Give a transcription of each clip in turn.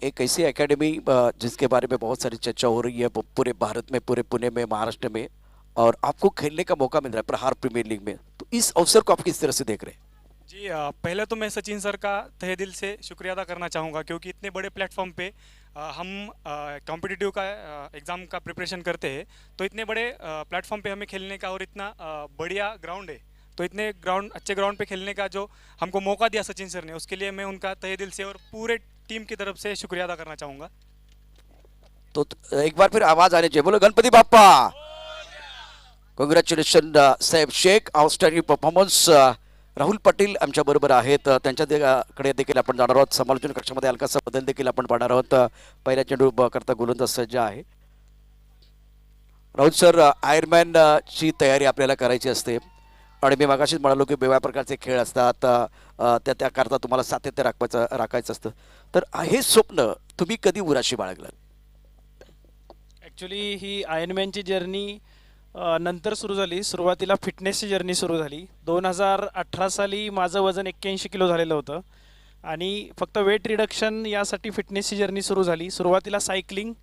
एक ऐसी एकेडमी जिसके बारे में बहुत सारी चर्चा हो रही है वो पूरे भारत में, पूरे पुणे में, महाराष्ट्र में, और आपको खेलने का मौका मिल रहा है प्रहार प्रीमियर लीग में, तो इस अवसर को आप किस तरह से देख रहे हैं? जी पहले तो मैं सचिन सर का तहे दिल से शुक्रिया अदा करना चाहूँगा क्योंकि इतने बड़े प्लेटफॉर्म पे हम कॉम्पिटिटिव का एग्ज़ाम का प्रिपरेशन करते हैं। तो इतने बड़े प्लेटफॉर्म पे हमें खेलने का और इतना बढ़िया ग्राउंड है, तो इतने ग्राउंड अच्छे ग्राउंड पे खेलने का जो हमको मौका दिया सचिन सर ने, उसके लिए मैं उनका तहे दिल से और पूरे टीम की तरफ से शुक्रिया अदा करना चाहूँगा। तो एक बार फिर आवाज आनी चाहिए, बोलो गणपति बाप्पा। कॉंग्रॅच्युलेशन साहेब शेख, आउटस्टँडिंग परफॉर्मन्स. राहुल पाटील आमच्या बरोबर आहेत, त्यांच्याकडे देखील आपण जाणार आहोत. समालोचन कक्षामध्ये हलकासा बदल देखील आपण पाहणार आहोत. पहिल्या चेंडू करता गोलंदाज सज्ज आहे. राहुल सर, आयर्नमॅन ची तयारी आपल्याला करायची असते आणि मी मागाशीच म्हणालो की वेगवेगळ्या प्रकारचे खेळ असतात, त्याकरता तुम्हाला सातत्य राखायचं असतं. तर हे स्वप्न तुम्ही कधी उराशी बाळगलं? ॲक्च्युली ही आयर्नमॅनची जर्नी नंतर सुरू झाली. सुरुवातीला फिटनेसची जर्नी सुरू झाली. 2018 साली माझं वजन 81 किलो झालेलं होतं आणि फक्त वेट रिडक्शन यासाठी फिटनेसची जर्नी सुरू झाली. सुरुवातीला सायकलिंग,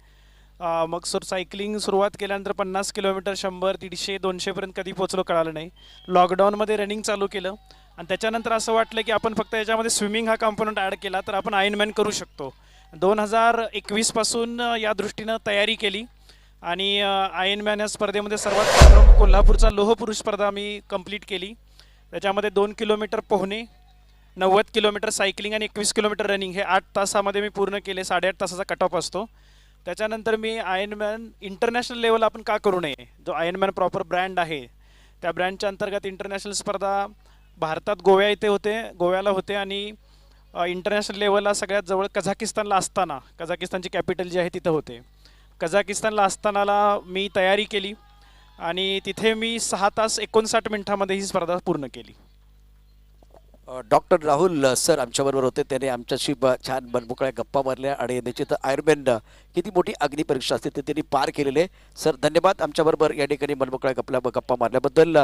मग सायकलिंग सुरुवात केल्यानंतर 50 किलोमीटर, 100, 150, 200पर्यंत कधी पोचलो कळालं नाही. लॉकडाऊनमध्ये रनिंग चालू केलं आणि त्याच्यानंतर असं वाटलं की आपण फक्त याच्यामध्ये स्विमिंग हा कॉम्पोनंट ॲड केला तर आपण आयर्नमॅन करू शकतो. 2021 पासून या दृष्टीनं तयारी केली आणि आयर्नमॅन या स्पर्धेमध्ये सर्वात प्रथम कोल्हापूरचा लोह पुरुष स्पर्धा मी कंप्लीट केली. त्याच्यामध्ये 2 किलोमीटर पोहणे, 90 किलोमीटर सायकलिंग आणि 21 किलोमीटर रनिंग हे 8 तासामध्ये मी पूर्ण केले. 8.5 तासाचा कट ऑफ असतो. त्याच्यानंतर मी आयर्नमॅन इंटरनॅशनल लेवल आपण का करू नये, जो आयर्नमॅन प्रॉपर ब्रँड आहे त्या ब्रँडच्या अंतर्गत इंटरनॅशनल स्पर्धा भारतात गोव्याला होते आणि इंटरनॅशनल लेवलला सगळ्यात जवळ कझाकिस्तानला असताना, कझाकिस्तानची कॅपिटल जी आहे तिथं होते. कझाकिस्तानला असतानाला मी तयारी केली आणि तिथे मी 6 तास 59 मिनिटांमध्ये ही स्पर्धा पूर्ण केली. डॉक्टर राहुल सर आमच्याबरोबर होते, त्याने आमच्याशी छान मनमोकळ्या गप्पा मारल्या आणि निश्चित आयर्नमॅन किती मोठी अग्निपरीक्षा असते ते त्यांनी पार केलेले. सर धन्यवाद आमच्याबरोबर या ठिकाणी मनमोकळ्या गप्पा मारल्याबद्दल.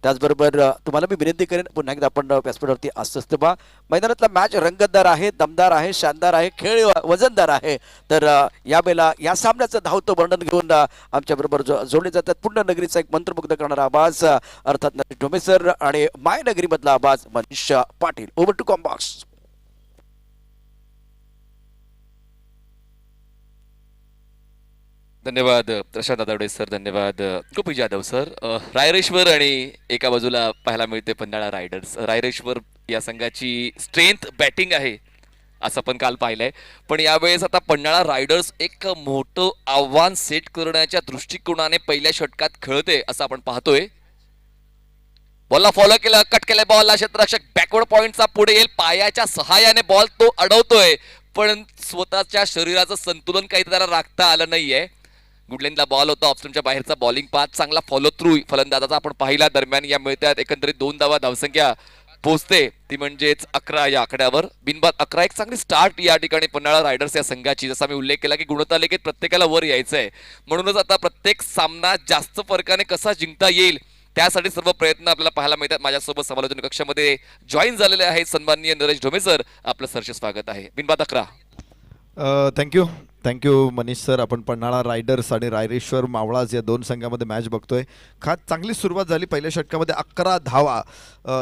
त्याचबरोबर तुम्हाला मी विनंती करेन पुन्हा एकदा आपण व्यासपीठावरती असतं बा. मैदानातला मॅच रंगतदार आहे, दमदार आहे, शानदार आहे, खेळ वजनदार आहे. तर यावेळेला या सामन्याचं धावतं वर्णन घेऊन आमच्याबरोबर जोडले जातात पुण्यनगरीचा एक मंत्रमुग्ध करणारा आवाज, अर्थात नरेश ढोमे सर, आणि मायनगरीमधला आवाज मनीष पाटील. ओव्हर टू कॉम्बॉक्स. धन्यवाद प्रशांत दादावडे सर, धन्यवाद गोपी जाधव सर. रायरेश्वर आणि एका बाजूला पाहायला मिळते पन्हाळा रायडर्स. रायरेश्वर या संघाची स्ट्रेंथ बॅटिंग आहे असं आपण काल पाहिलंय, पण यावेळेस आता पन्हाळा रायडर्स एक मोठं आव्हान सेट करण्याच्या दृष्टिकोनाने पहिल्या षटकात खेळते असं आपण पाहतोय. बॉलला फॉलो केलं, कट केलंय बॉलला, क्षेत्ररक्षक बॅकवर्ड पॉइंटचा पुढे येईल, पायाच्या सहाय्याने बॉल तो अडवतोय पण स्वतःच्या शरीराचं संतुलन काही त्याला राखता आलं नाहीये. गुडलेनला बॉल होता, ऑप्शनच्या बाहेरचा बॉलिंग पाथ, चांगला फॉलो थ्रू फलंदाजाचा आपण पाहिला. दरम्यान या मिळतात एकंदरीत 2 धावा धावसंख्या पोहोचते, ती म्हणजेच 11 या आकड्यावर. बिनबाद 11. एक चांगली स्टार्ट या ठिकाणी पन्हाळा रायडर्स या संघाची. जसा मी उल्लेख केला की गुणतालिकेत प्रत्येकाला वर यायचंय, म्हणूनच आता प्रत्येक सामना जास्त फरकाने कसा जिंकता येईल त्यासाठी सर्व प्रयत्न आपल्याला पाहायला मिळतात. माझ्यासोबत समालोचन कक्षामध्ये जॉईन झालेले आहेत सन्माननीय नरेश ढोमे सर, आपलं सरचे स्वागत आहे. बिनबाद 11. Thank you Manish sir. आपण पन्हाळा रायडर्स आणि रायरेश्वर मावळाज या 2 संघामध्ये मॅच बघतोय. चांगली सुरुवात झाली. पहिल्या षटकामध्ये 11 धावा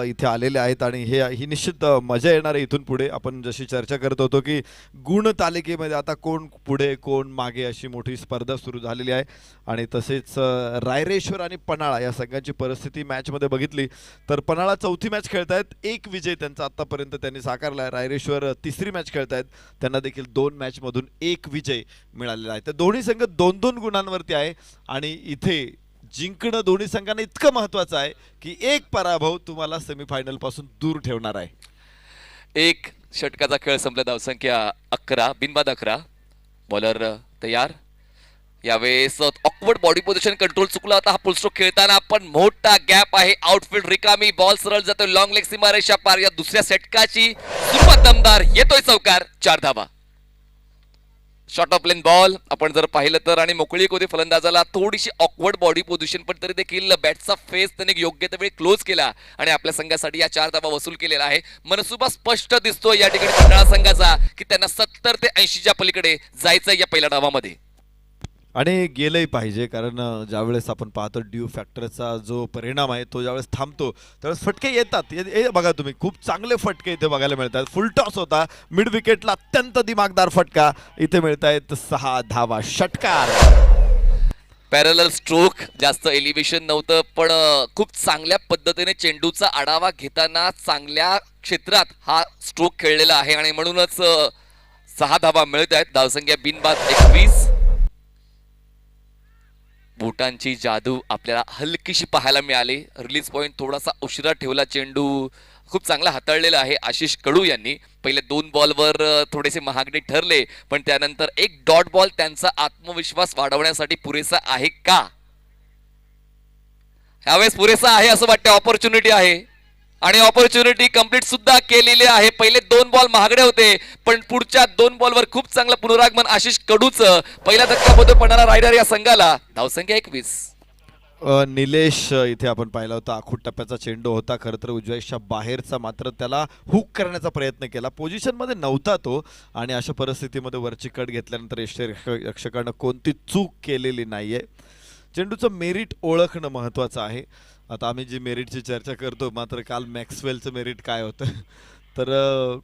इथे आलेल्या आहेत आणि ही निश्चित मजा येणार आहे इथून पुढे. आपण जशी चर्चा करत होतो की गुण तालिकेमध्ये आता कोण पुढे कोण मागे अशी मोठी स्पर्धा सुरू झालेली आहे. आणि तसेच रायरेश्वर आणि पन्हाळा या संघांची परिस्थिती मॅचमध्ये बघितली तर पन्हाळा 4थी मॅच खेळतायत, 1 विजय त्यांचा आत्तापर्यंत त्यांनी साकारला आहे. रायरेश्वर 3री मॅच खेळतायत, त्यांना देखील 2 मॅचमधून 1 विजय मिळालेला आहे. तर दोन्ही संघ 2-2 गुणांवरती आहे आणि इथे जिंकणं दोन्ही संघांना इतकं महत्वाचं आहे की एक पराभव तुम्हाला सेमीफायनल पासून दूर ठेवणार आहे. एक षटकाचा खेळ संपला, धावसंख्या 11, बिनबाद 11. बॉलर तयार. यावेळेस ऑकवर्ड बॉडी पोझिशन कंट्रोल चुकला होता हा पुलस्ट्रोक खेळताना, पण मोठा गॅप आहे. आउटफील्ड रिकामी, बॉल सरळ जातोय लॉंग लेग सीमारेषा पार. या दुसऱ्या षटकाची सुरुवात दमदार, येतोय चौकार, 4 धावा. शॉर्ट ऑफ लेन बॉल आपण जर पाहिलं तर, आणि मोकळीक होती फलंदाजाला, थोडीशी ऑकवर्ड बॉडी पोझिशन, पण तरी देखील बॅटचा फेस त्याने योग्य त्या वेळी क्लोज केला आणि आपल्या संघासाठी या 4 धावा वसूल केलेला आहे. मनसुबा स्पष्ट दिसतोय या ठिकाणी पन्हाळा संघाचा की त्यांना 70 ते 80च्या पलीकडे जायचं या पहिल्या डावामध्ये. आणि गेलंही पाहिजे, कारण ज्यावेळेस आपण पाहतो ड्यू फॅक्टरचा जो परिणाम आहे तो ज्यावेळेस थांबतो त्यावेळेस फटके येतात. हे बघा तुम्ही, खूप चांगले फटके इथे बघायला मिळतात. फुल टॉस होता, मिड विकेटला अत्यंत दिमागदार फटका इथे मिळत आहेत. 6 धावा, षटकार. पॅरलल स्ट्रोक, जास्त एलिव्हेशन नव्हतं, पण खूप चांगल्या पद्धतीने चेंडूचा आढावा घेताना चांगल्या क्षेत्रात हा स्ट्रोक खेळलेला आहे आणि म्हणूनच 6 धावा मिळत आहेत. धावसंख्या बिनबाद 21. बुटांची जादू आपल्याला हलकीशी पाहायला मिळाली. रिलीज पॉइंट थोडासा उशिरा ठेवला, चेंडू खूप चांगला हाताळलेला आहे आशिष कडू यांनी. पहिले 2 बॉलवर थोडेसे महागडे ठरले, पण त्यानंतर एक डॉट बॉल त्यांचा आत्मविश्वास वाढवण्यासाठी पुरेसा आहे का? यावेळेस पुरेसा आहे असं वाटतं. ऑपॉर्च्युनिटी आहे आणि ऑपॉर्च्युनिटी कंप्लीट सुद्धा केलेली आहे. पहिले 2 बॉल महागडे होते, पण पुढच्या 2 बॉलवर खूप चांगलं पुनरागमन आशिष कडूचं. पहिला धक्का होतो पन्हाळा रायडर या संघाला. धावसंख्या 21. निलेश इथे आपण पाहिला होता, आखूड टप्प्याचा चेंडू होता, खरं तर उजव्याच्या बाहेरचा, मात्र त्याला हुक करण्याचा प्रयत्न केला. पोझिशनमध्ये नव्हता तो, आणि अशा परिस्थितीमध्ये वरची कट घेतल्यानंतर यष्टिरक्षकानं कोणती चूक केलेली नाहीये. चेंडूचं मेरिट ओळखणं महत्त्वाचं आहे. आता आम्ही जी मेरिटची चर्चा करतो, मात्र काल मॅक्सवेलचं मेरिट काय होतं तर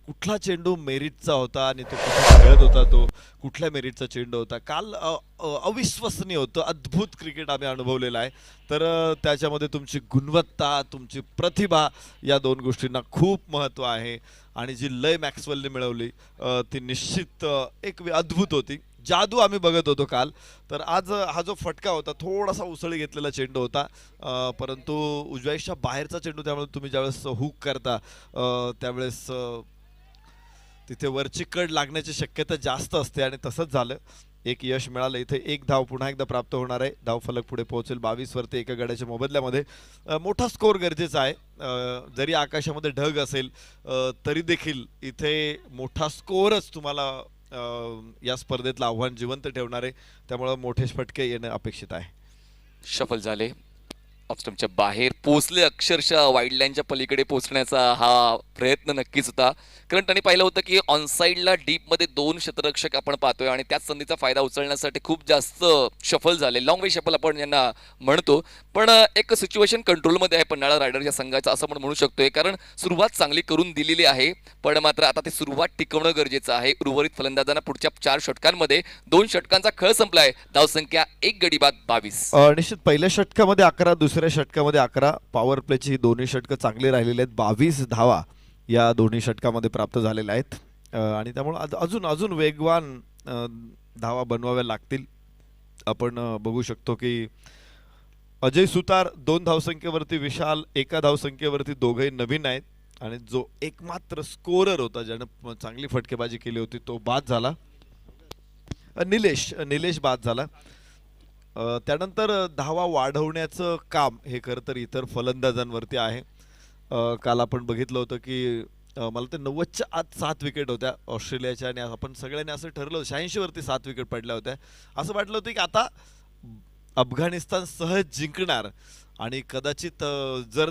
कुठला चेंडू मेरिटचा होता आणि तो कुठे खेळत होता, तो कुठल्या मेरिटचा चेंडू होता. काल अविश्वसनीय होतं. अद्भुत क्रिकेट आम्ही अनुभवलेलं आहे. तर त्याच्यामध्ये तुमची गुणवत्ता, तुमची प्रतिभा, या 2 गोष्टींना खूप महत्त्व आहे. आणि जी लय मॅक्सवेलने मिळवली ती निश्चित एक अद्भुत होती. जादू आम्ही बघत होतो काल. तर आज हा जो फटका होता, थोडासा उसळी घेतलेला चेंडू होता, परंतु उजव्याच्या बाहेरचा चेंडू, त्यामुळे तुम्ही ज्यावेळेस हुक करता त्यावेळेस तिथे वरची कड लागण्याची शक्यता जास्त असते, आणि तसंच झालं. एक यश मिळालं इथे. 1 धाव पुन्हा एकदा प्राप्त होणार आहे. धावफलक पुढे पोहोचेल 22 वरती एका गड्याच्या मोबदल्यामध्ये. मोठा स्कोर गरजेचा आहे. जरी आकाशामध्ये ढग असेल तरी देखील इथे मोठा स्कोरच तुम्हाला या स्पर्धेतलं आव्हान जिवंत ठेवणार आहे. त्यामुळं मोठे फटके येणं अपेक्षित आहे. शफल झाले, ऑफस्टंपच्या बाहेर पोहोचले, अक्षरशः वाईड लाईनच्या पलीकडे पोहोचण्याचा हा प्रयत्न नक्कीच होता. कारण त्यांनी पाहिलं होतं की ऑनसाईडला डीपमध्ये 2 क्षेत्ररक्षक आपण पाहतोय आणि त्याच संधीचा फायदा उचलण्यासाठी खूप जास्त शफल झाले, लॉंग वे शफल आपण यांना म्हणतो. पण एक सिच्युएशन कंट्रोलमध्ये आहे पन्हाळा रायडर या संघाचा असं आपण म्हणू शकतोय, कारण सुरुवात चांगली करून दिलेली आहे, पण मात्र आता ती सुरुवात टिकवणं गरजेचं आहे. उर्वरित फलंदाजांना पुढच्या 4 षटकांमध्ये 2 षटकांचा खेळ संपलाय. धावसंख्या 1 गडी बाद 22. निश्चित पहिल्या षटकामध्ये 11, दुसऱ्या षटकामध्ये 11. पॉवर प्लेची ही दोन्ही षटकं चांगली राहिलेली आहेत. 22 धावा या दोन्ही षटकामध्ये प्राप्त झालेल्या आहेत, आणि त्यामुळे अजून वेगवान धावा बनवाव्या लागतील. आपण बघू शकतो की अजय सुतार 2 धावसंख्येवरती, विशाल 1 धावसंख्येवरती, दोघंही नवीन आहेत. आणि जो एकमात्र स्कोरर होता ज्यानं चांगली फटकेबाजी केली होती तो बाद झाला, निलेश बाद झाला. त्यानंतर धावा वाढवण्याचं काम हे खरं तर इतर फलंदाजांवरती आहे. काल आपण बघितलं होतं की मला ते 90च्या आत 7 विकेट होत्या ऑस्ट्रेलियाच्या, आणि आपण सगळ्यांनी असं ठरलं 86 वरती 7 विकेट पडल्या होत्या. असं वाटलं होतं की आता अफगाणिस्तान सहज जिंकणार, आणि कदाचित जर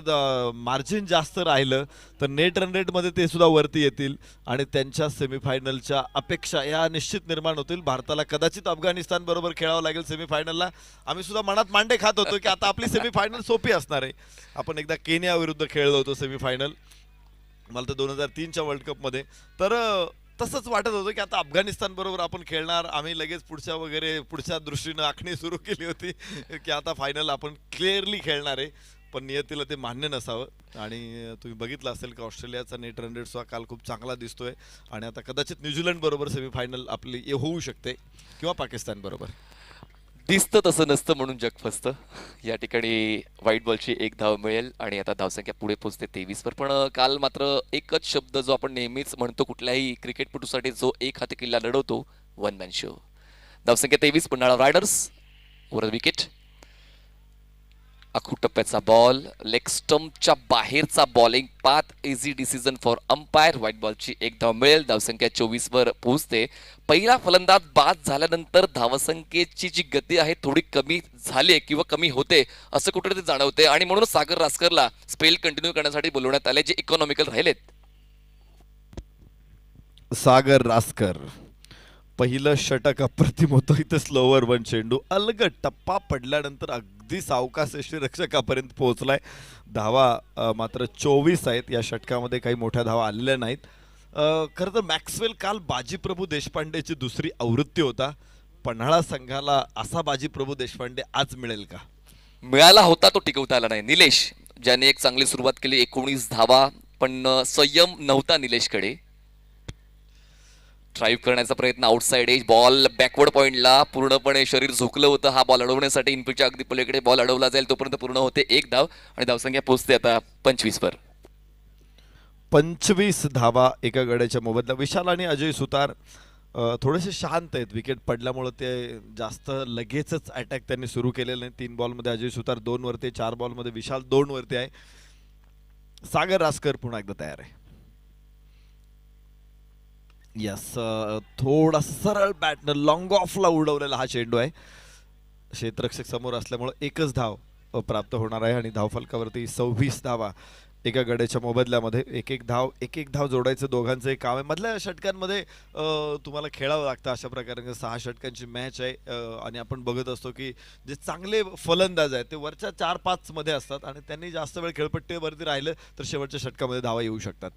मार्जिन जास्त राहिलं तर नेट रन रेटमध्ये ते सुद्धा वरती येतील, आणि त्यांच्या सेमीफायनलच्या अपेक्षा या निश्चित निर्माण होतील. भारताला कदाचित अफगाणिस्तान बरोबर खेळावं लागेल सेमीफायनलला. आम्ही सुद्धा मनात मांडे खात होतो की आता आपली सेमीफायनल सोपी असणार आहे. आपण एकदा केनिया विरुद्ध खेळलो होतो सेमीफायनल, मला तर 2003च्या वर्ल्ड कपमध्ये. तर तसंच वाटत होतं की आता अफगाणिस्तान बरोबर आपण खेळणार. आम्ही लगेच पुढच्या दृष्टीनं आखणी सुरू केली होती की आता फायनल आपण क्लिअरली खेळणार आहे, पण नियतीला ते मान्य नसावं. आणि तुम्ही बघितलं असेल की ऑस्ट्रेलियाचा नेट रन रेट सुद्धा काल खूप चांगला दिसतोय, आणि आता कदाचित न्यूझीलंड बरोबर सेमीफायनल आपली होऊ शकते, किंवा पाकिस्तान बरोबर. दिसतं तसं नसतं म्हणून जग फसतं. या ठिकाणी व्हाईट बॉलची 1 धाव मिळेल आणि आता धावसंख्या पुढे पोहोचते 23 वर. पण काल मात्र एकच शब्द जो आपण नेहमीच म्हणतो कुठल्याही क्रिकेटपटूसाठी, जो एक हाती किल्ला लढवतो, 1 मॅन शो. धावसंख्या 23, पन्हाळा रायडर्स वर विकेट. आखू टप्प्याचा बॉल, लेग स्टंपच्या बाहेरचा bowling path, easy decision for umpire. Wide बॉलची एक धाव मिळेल. धावसंख्या 24 वर पोहोचते. पहिला फलंदाज बाद झाल्यानंतर धावसंख्येची जी गती आहे थोडी कमी झाली किंवा कमी होते असं कुठेतरी जाणवते आणि म्हणून सागर रासकरला स्पेल कंटिन्यू करण्यासाठी बोलवण्यात आले, जे इकॉनॉमिकल राहिलेत. सागर रासकर पहिलं षटक अप्रतिम होतं. इथं स्लोवर वन चेंडू अलगट टप्पा पडल्यानंतर अगदी सावकाश यष्टीरक्षकापर्यंत पोहोचलाय. धावा मात्र 24 आहेत. या षटकामध्ये काही मोठ्या धावा आलेल्या नाहीत. खरं तर मॅक्सवेल काल बाजीप्रभू देशपांडेची दुसरी आवृत्ती होता. पन्हाळा संघाला असा बाजीप्रभू देशपांडे आज मिळेल का? मिळाला होता, तो टिकवता आला नाही. निलेश ज्याने एक चांगली सुरुवात केली, 19 धावा, पण संयम नव्हता निलेशकडे. ड्राईव्ह करण्याचा प्रयत्न, आउटसाइड एज, बॉल बॅकवर्ड पॉइंटला, पूर्णपणे शरीर झोकलं होतं. हा बॉल अडवण्यासाठी इनपुटच्या अगदी पलीकडे बॉल अडवला जाईल तोपर्यंत पूर्ण होते 1 धाव आणि धावसंख्या पोहोचते आता 25 वर. 25 धावा एका गड्याच्या मोबदला. विशाल आणि अजय सुतार थोडेसे शांत आहेत. विकेट पडल्यामुळे ते जास्त लगेचच अटॅक त्यांनी सुरू केलेला नाही. 3 बॉलमध्ये अजय सुतार 2 वरती, 4 बॉलमध्ये विशाल 2 वरती आहे. सागर रासकर पुन्हा एकदा तयार आहे. यस, थोडा सरळ बॅटनं लॉंग ऑफला उडवलेला हा चेंडू आहे. क्षेत्ररक्षक समोर असल्यामुळे एकच धाव प्राप्त होणार आहे आणि धावफलकावरती 26 धावा एका गड्याच्या मोबदल्यामध्ये. एक एक धाव जोडायचं दोघांचं एक काम आहे. मधल्या षटकांमध्ये तुम्हाला खेळावं लागतं. अशा प्रकारे 6 षटकांची मॅच आहे आणि आपण बघत असतो की जे चांगले फलंदाज आहेत ते वरच्या 4-5 मध्ये असतात आणि त्यांनी जास्त वेळ खेळपट्टीवरती राहिलं तर शेवटच्या षटकामध्ये धावा येऊ शकतात.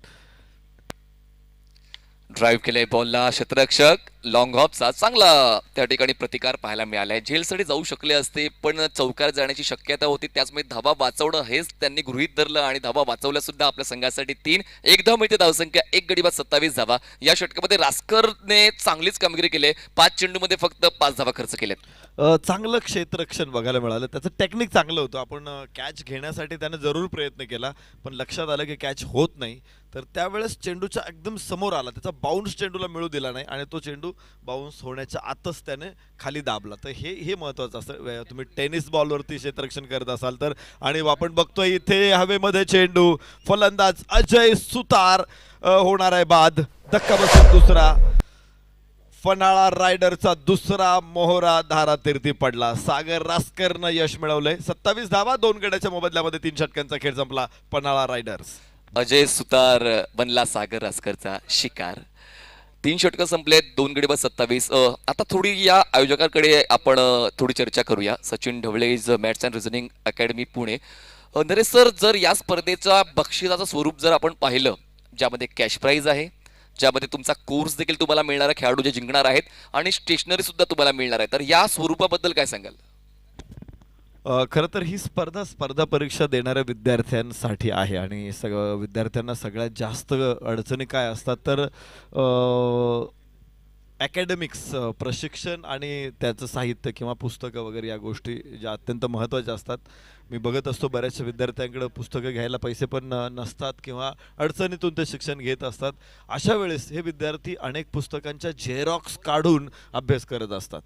ड्राईव्ह केलंय बॉलला क्षेत्ररक्षक, लॉंग हॉपचा चांगला त्या ठिकाणी प्रतिकार पाहायला मिळालाय. झेलसाठी जाऊ शकले असते पण चौकार जाण्याची शक्यता होती, त्याचमुळे धावा वाचवणं हेच त्यांनी गृहीत धरलं आणि धावा वाचवल्या सुद्धा. आपल्या संघासाठी 3, 1 धाव मिळते. धावसंख्या 1 गडी बाद 27 धावा. या षटकामध्ये रासकरने चांगलीच कामगिरी केली. 5 चेंडूमध्ये फक्त 5 धावा खर्च केल्यात. चांगलं क्षेत्ररक्षण बघायला मिळालं. त्याचं टेक्निक चांगलं होतं. आपण कॅच घेण्यासाठी त्यानं जरूर प्रयत्न केला पण लक्षात आलं की कॅच होत नाही. तर त्यावेळेस चेंडूच्या एकदम समोर आला, त्याचा बाउन्स चेंडूला मिळू दिला नाही आणि तो चेंडू बाउन्स होण्याच्या आतच त्याने खाली दाबला. तर हे महत्त्वाचं असतं. तुम्ही टेनिस बॉलवरती क्षेत्ररक्षण करत असाल तर. आणि आपण बघतोय इथे हवेमध्ये चेंडू, फलंदाज अजय सुतार होणार आहे बाद. धक्का बसत दुसरा. पन्हाळा रायडरचा दुसरा मोहरा धारातीर्थी पडला. सागर रासकरनं यश मिळवलंय. 27 धावा 2 गड्याच्या मोबदल्यामध्ये 3 षटकांचा खेळ संपला. पन्हाळा रायडर्स. अजय सुतार बनला सागर रासकरचा शिकार. 3 षटकं संपलेत, 2 गडी बाद 27. आता थोडी या आयोजकांकडे आपण थोडी चर्चा करूया. Sachin Dhawale is maths and reasoning academy Pune. Naresh sir, जर या स्पर्धेचा बक्षिसाचं स्वरूप जर आपण पाहिलं, ज्यामध्ये कॅश प्राईज आहे, ज्यामध्ये तुमचा कोर्स देखील तुम्हाला मिळणार आहे, खेळाडू जे जिंकणार आहेत आणि स्टेशनरी सुद्धा तुम्हाला मिळणार आहे, तर या स्वरूपाबद्दल काय सांगाल? खरं तर ही स्पर्धा परीक्षा देणाऱ्या विद्यार्थ्यांसाठी आहे आणि विद्यार्थ्यांना सगळ्यात जास्त अडचणी काय असतात तर अकॅडमिक्स, प्रशिक्षण आणि त्याचं साहित्य किंवा पुस्तकं वगैरे या गोष्टी ज्या अत्यंत महत्त्वाच्या असतात. मी बघत असतो बऱ्याचशा विद्यार्थ्यांकडे पुस्तकं घ्यायला पैसे पण नसतात किंवा अडचणीतून ते शिक्षण घेत असतात. अशा वेळेस हे विद्यार्थी अनेक पुस्तकांच्या झेरॉक्स काढून अभ्यास करत असतात.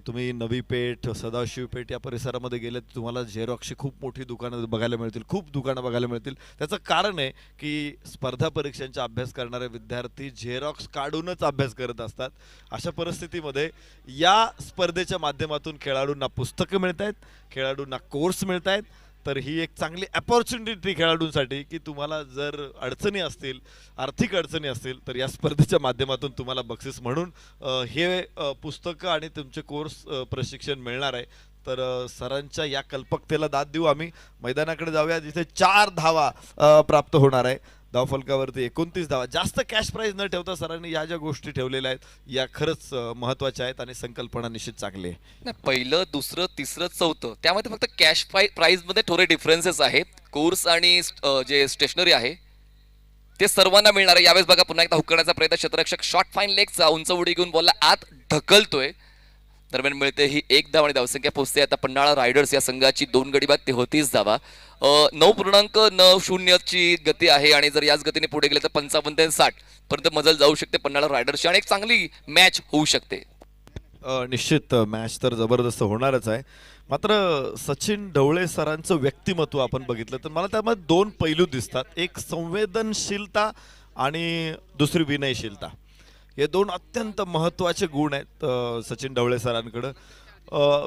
तुम्ही नवी पेठ, सदाशिव पेठ या परिसरामध्ये गेले तर तुम्हाला झेरॉक्सची खूप मोठी दुकानं बघायला मिळतील, खूप दुकानं बघायला मिळतील. त्याचं कारण आहे की स्पर्धा परीक्षांचा अभ्यास करणारे विद्यार्थी झेरॉक्स काढूनच अभ्यास करत असतात. अशा परिस्थितीमध्ये या स्पर्धेच्या माध्यमातून खेळाडूंना पुस्तकं मिळत आहेत, खेळाडूंना कोर्स मिळत आहेत. तर ही एक चांगली अपॉर्च्युनिटी खेळाडूंसाठी की तुम्हाला जर अडचणी असतील, आर्थिक अडचणी असतील तर या स्पर्धेच्या माध्यमातून तुम्हाला बक्षीस म्हणून हे पुस्तकं आणि तुमचे कोर्स प्रशिक्षण मिळणार आहे. तर सरांच्या या कल्पकतेला दाद देऊ. आम्ही मैदानाकडे जाऊया जिथे 4 धावा प्राप्त होणार आहे. धावफलकावरती 29 धावा. जास्त कॅश प्राईज न ठेवता सरांनी या ज्या गोष्टी ठेवलेल्या आहेत या खरंच महत्त्वाच्या आहेत आणि संकल्पना निश्चित चांगली आहे. पहिलं, दुसरं, तिसरं, चौथं त्यामध्ये फक्त कॅश प्राईज मध्ये थोडे डिफरन्सेस आहेत. कोर्स आणि जे स्टेशनरी आहे ते सर्वांना मिळणार आहे. यावेळेस बघा पुन्हा एकदा हुक करण्याचा प्रयत्न. क्षेत्ररक्षक शॉर्ट फाईन लेगचा उंच उडी घेऊन बॉलला आत ढकलतोय. दरम्यान मिळते ही 1 धाव आणि धावसंख्या पोहोचते आता पन्हाळा रायडर्स या संघाची 2 गडी बाद 33 धावा. 9.90 ची गती आहे आणि जर याच गतीने पुढे गेले तर 55 ते 60 पर्यंत मजल जाऊ शकते पन्हाळा रायडर्सची आणि एक चांगली मॅच होऊ शकते. निश्चित मॅच तर जबरदस्त होणारच आहे. मात्र सचिन ढवळे सरांचं व्यक्तिमत्व आपण बघितलं तर मला त्यामध्ये दोन पैलू दिसतात. एक संवेदनशीलता आणि दुसरी विनयशीलता. हे दोन अत्यंत महत्त्वाचे गुण आहेत सचिन ढवळे सरांकडं.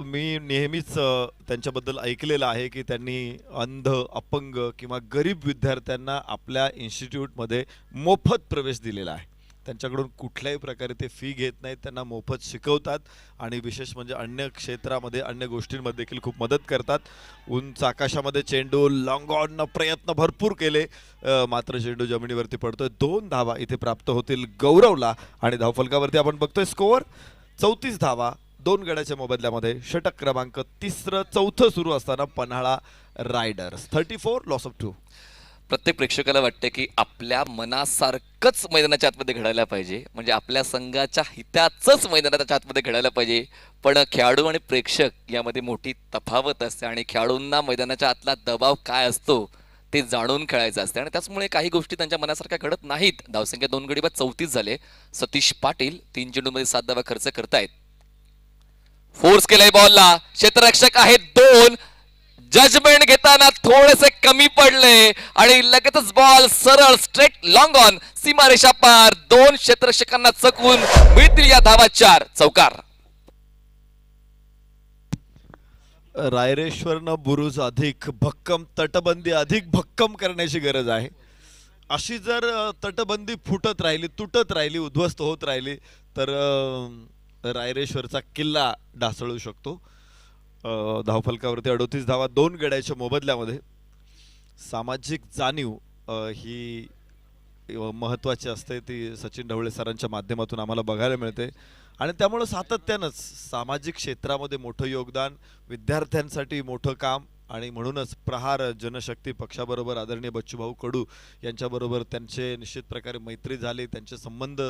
मी नेहमीच त्यांच्याबद्दल ऐकलेलं आहे की त्यांनी अंध, अपंग किंवा गरीब विद्यार्थ्यांना आपल्या इन्स्टिट्यूटमध्ये मोफत प्रवेश दिलेला आहे. त्यांच्याकडून कुठल्याही प्रकारे ते फी घेत नाहीत, त्यांना मोफत शिकवतात आणि विशेष म्हणजे अन्य क्षेत्रामध्ये, अन्य गोष्टींमध्ये देखील खूप मदत करतात. उंच आकाशामध्ये चेंडू लॉंग ऑन प्रयत्न भरपूर केले, मात्र चेंडू जमिनीवरती पडतोय. 2 धावा इथे प्राप्त होतील गौरवला आणि धावफलकावरती आपण बघतोय स्कोअर 34 धावा 2 गड्याच्या मोबदल्यामध्ये. षटक क्रमांक 3-4 सुरू असताना पन्हाळा रायडर्स 34 लॉस ऑफ 2. प्रत्येक प्रेक्षकाला वाटतं की आपल्या मनासारखंच मैदानाच्या आतमध्ये घडायला पाहिजे, म्हणजे आपल्या संघाच्या हिताचंच मैदानाच्या आतमध्ये घडायला पाहिजे. पण खेळाडू आणि प्रेक्षक यामध्ये मोठी तफावत असते आणि खेळाडूंना मैदानाच्या आतला दबाव काय असतो ते जाणून खेळायचं असते आणि त्याचमुळे काही गोष्टी त्यांच्या मनासारख्या घडत नाहीत. धावसंख्या 2 गडी बाद 34 झाले. सतीश पाटील 3 चेंडूमध्ये 7 धावा खर्च करतायत. फोर्स केलाय बॉलला, क्षेत्ररक्षक आहेत 2, जजमेंट घेताना थोडेसे कमी पडले आणि लगेचच बॉल सरळ स्ट्रेट लॉंग ऑन सीमारेषा पार. 2 क्षेत्ररक्षकांना चकवून मिळतील या धावा 4 चौकार. रायरेश्वरनं बुरुज अधिक भक्कम, तटबंदी अधिक भक्कम करण्याची गरज आहे. अशी जर तटबंदी फुटत राहिली, तुटत राहिली, उद्ध्वस्त होत राहिली तर रायरेश्वरचा किल्ला ढासळू शकतो. धावफलकावरती 38 धावा 2 गड्याच्या मोबदल्यामध्ये. सामाजिक जाणीव ही महत्त्वाची असते, ती सचिन ढवळे सरांच्या माध्यमातून आम्हाला बघायला मिळते आणि त्यामुळं सातत्यानंच सामाजिक क्षेत्रामध्ये मोठं योगदान, विद्यार्थ्यांसाठी मोठं काम आणि म्हणूनच प्रहार जनशक्ती पक्षाबरोबर आदरणीय बच्चूभाऊ कडू यांच्याबरोबर त्यांचे निश्चित प्रकारे मैत्री झाली, त्यांचे संबंध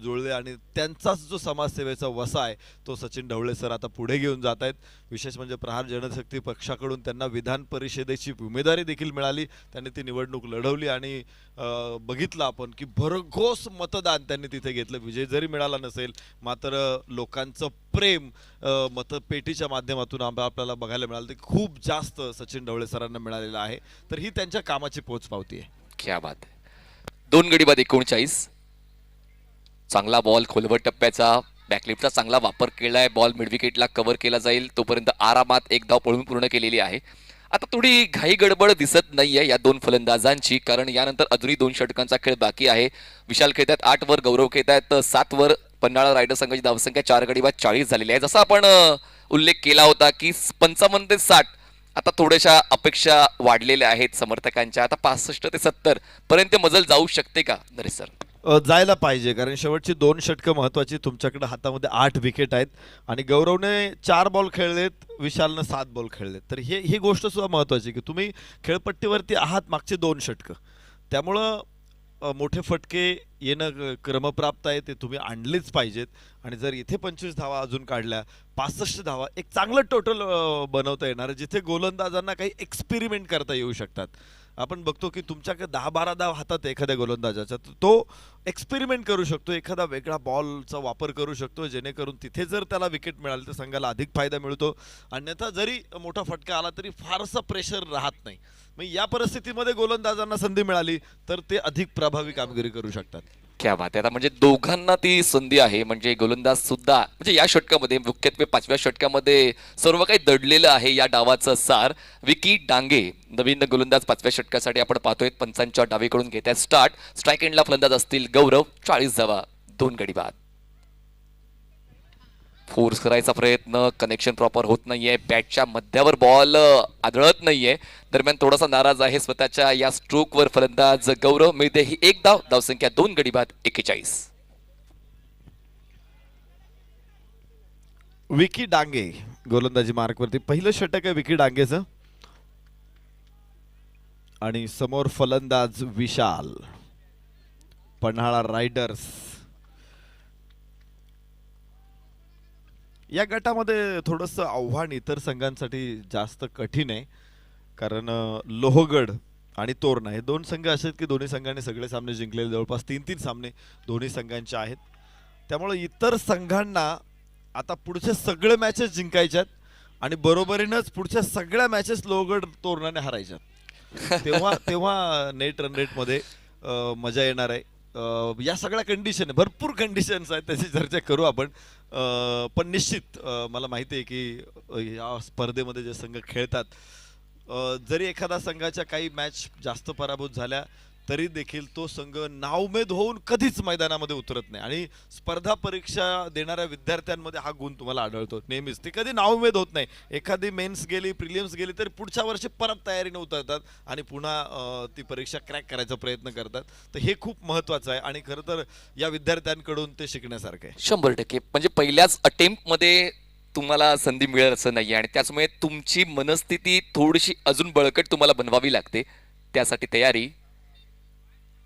जुळले आणि त्यांचाच जो समाजसेवेचा वसा आहे तो सचिन ढवळे सर आता पुढे घेऊन जात आहेत. विशेष म्हणजे प्रहार जनशक्ती पक्षाकडून त्यांना विधान परिषदेची उमेदवारी देखील मिळाली. त्यांनी ती निवडणूक लढवली आणि बघितलं आपण की भरघोस मतदान त्यांनी तिथे घेतलं. विजय जरी मिळाला नसेल मात्र लोकांचं प्रेम मतपेटीच्या माध्यमातून आपल्याला बघायला मिळालं ते खूप जास्त सचिन ढवळे सरांना मिळालेलं आहे. तर ही त्यांच्या कामाची पोचपावती आहे. क्या बात आहे. 2 गडी बाद 39. चांगला बॉल खोलवर टप्प्याचा, बॅकलिफ्टचा चांगला वापर केलाय. बॉल मिड विकेटला कव्हर केला जाईल तोपर्यंत आरामात एक धाव पळून पूर्ण केलेली आहे. आता थोडी घाई गडबड दिसत नाहीये या 2 फलंदाजांची, कारण यानंतर अजूनही 2 षटकांचा खेळ बाकी आहे. विशाल खेळतात 8 वर, गौरव खेळतात 7 वर. पन्हाळा रायडर संघाची धावसंख्या 4 गडी बाद 40 झालेली आहे. जसा आपण उल्लेख केला होता की 55 ते 60 आता थोड्याशा अपेक्षा वाढलेल्या आहेत समर्थकांच्या. आता 65 ते 70 पर्यंत मजल जाऊ शकते का नरेश सर? जायला पाहिजे, कारण शेवटची 2 षटकं महत्त्वाची. तुमच्याकडे हातामध्ये 8 विकेट आहेत आणि गौरवने 4 बॉल खेळलेत, विशालनं 7 बॉल खेळलेत. तर ही गोष्ट सुद्धा महत्त्वाची की तुम्ही खेळपट्टीवरती आहात मागचे 2 षटकं. त्यामुळं मोठे फटके येणं क्रमप्राप्त आहे, ते तुम्ही आणलेच पाहिजेत. आणि जर इथे 25 धावा अजून काढल्या, 65 धावा, एक चांगलं टोटल बनवता येणार जिथे गोलंदाजांना काही एक्सपेरिमेंट करता येऊ शकतात. आपण बघतो की तुमच्याकडे 10-12 धाव हातात एखाद्या गोलंदाजाच्या, तर तो एक्सपेरिमेंट करू शकतो, एखादा वेगळा बॉलचा वापर करू शकतो जेणेकरून तिथे जर त्याला विकेट मिळाली तर संघाला अधिक फायदा मिळतो. अन्यथा जरी मोठा फटका आला तरी फारसा प्रेशर राहत नाही. मग या परिस्थितीमध्ये गोलंदाजांना संधी मिळाली तर ते अधिक प्रभावी कामगिरी करू शकतात. क्या बात आहे. आता म्हणजे दोघांना ती संधी आहे, म्हणजे गोलंदाज सुद्धा म्हणजे या षटकामध्ये मुख्यत्वे 5व्या षटकामध्ये सर्व काही दडलेलं आहे या डावाचं सार. विकी डांगे नवीन गोलंदाज 5व्या षटकासाठी आपण पाहतोय. पंचांच्या डावीकडून घेत आहेत स्टार्ट. स्ट्राईक एंडला फलंदाज असतील गौरव. 40 धावा 2 गडी बाद. फोर्स करायचा प्रयत्न, कनेक्शन प्रॉपर होत नाहीये. बॅटच्या मध्यावर बॉल आदळत नाहीये. दरम्यान थोडासा नाराज आहे स्वतःच्या या स्ट्रोकवर फलंदाज गौरव. मिळते ही 1 धाव. धावसंख्या 2 गडी बाद 41. विकी डांगे गोलंदाजी मार्कवरती. पहिलं षटक आहे विकी डांगेचं आणि समोर फलंदाज विशाल. पन्हाळा रायडर्स या गटामध्ये थोडंसं आव्हान इतर संघांसाठी जास्त कठीण आहे, कारण लोहगड आणि तोरणा हे 2 संघ असे आहेत की दोन्ही संघांनी सगळे सामने जिंकलेले. जवळपास 3-3 सामने दोन्ही संघांचे आहेत. त्यामुळे इतर संघांना आता पुढचे सगळे मॅचेस जिंकायच्यात आणि बरोबरीनंच पुढच्या सगळ्या मॅचेस लोगड तोरणाने हारायच्यात. तेव्हा तेव्हा नेट रन रेटमध्ये मजा येणार आहे. या सगळ्या कंडिशन भरपूर कंडिशन्स आहेत, त्याची चर्चा करू आपण. पण निश्चित मला माहिती आहे की या स्पर्धेमध्ये जे संघ खेळतात, जरी एखादा संघाच्या काही मॅच जास्त पराभूत झाल्या तरी देखील तो संघ नाउमेद होऊन कधीच मैदानामध्ये उतरत नाही. आणि स्पर्धा परीक्षा देणाऱ्या विद्यार्थ्यांमध्ये हा गुण तुम्हाला आढळतो नेहमीच. ते कधी नाउमेद होत नाही. एखादी मेन्स गेली, प्रिलिम्स गेली तरी पुढच्या वर्षी परत तयारीने उतरतात आणि पुन्हा ती परीक्षा क्रॅक करायचा प्रयत्न करतात. तर हे खूप महत्त्वाचं आहे आणि खरं तर या विद्यार्थ्यांकडून ते शिकण्यासारखं आहे. 100% म्हणजे पहिल्याच अटेम्प्ट मध्ये तुम्हाला संधी मिळेल असं नाही, आणि त्याचमुळे तुमची मनस्थिती थोडीशी अजून बळकट तुम्हाला बनवावी लागते. त्यासाठी तयारी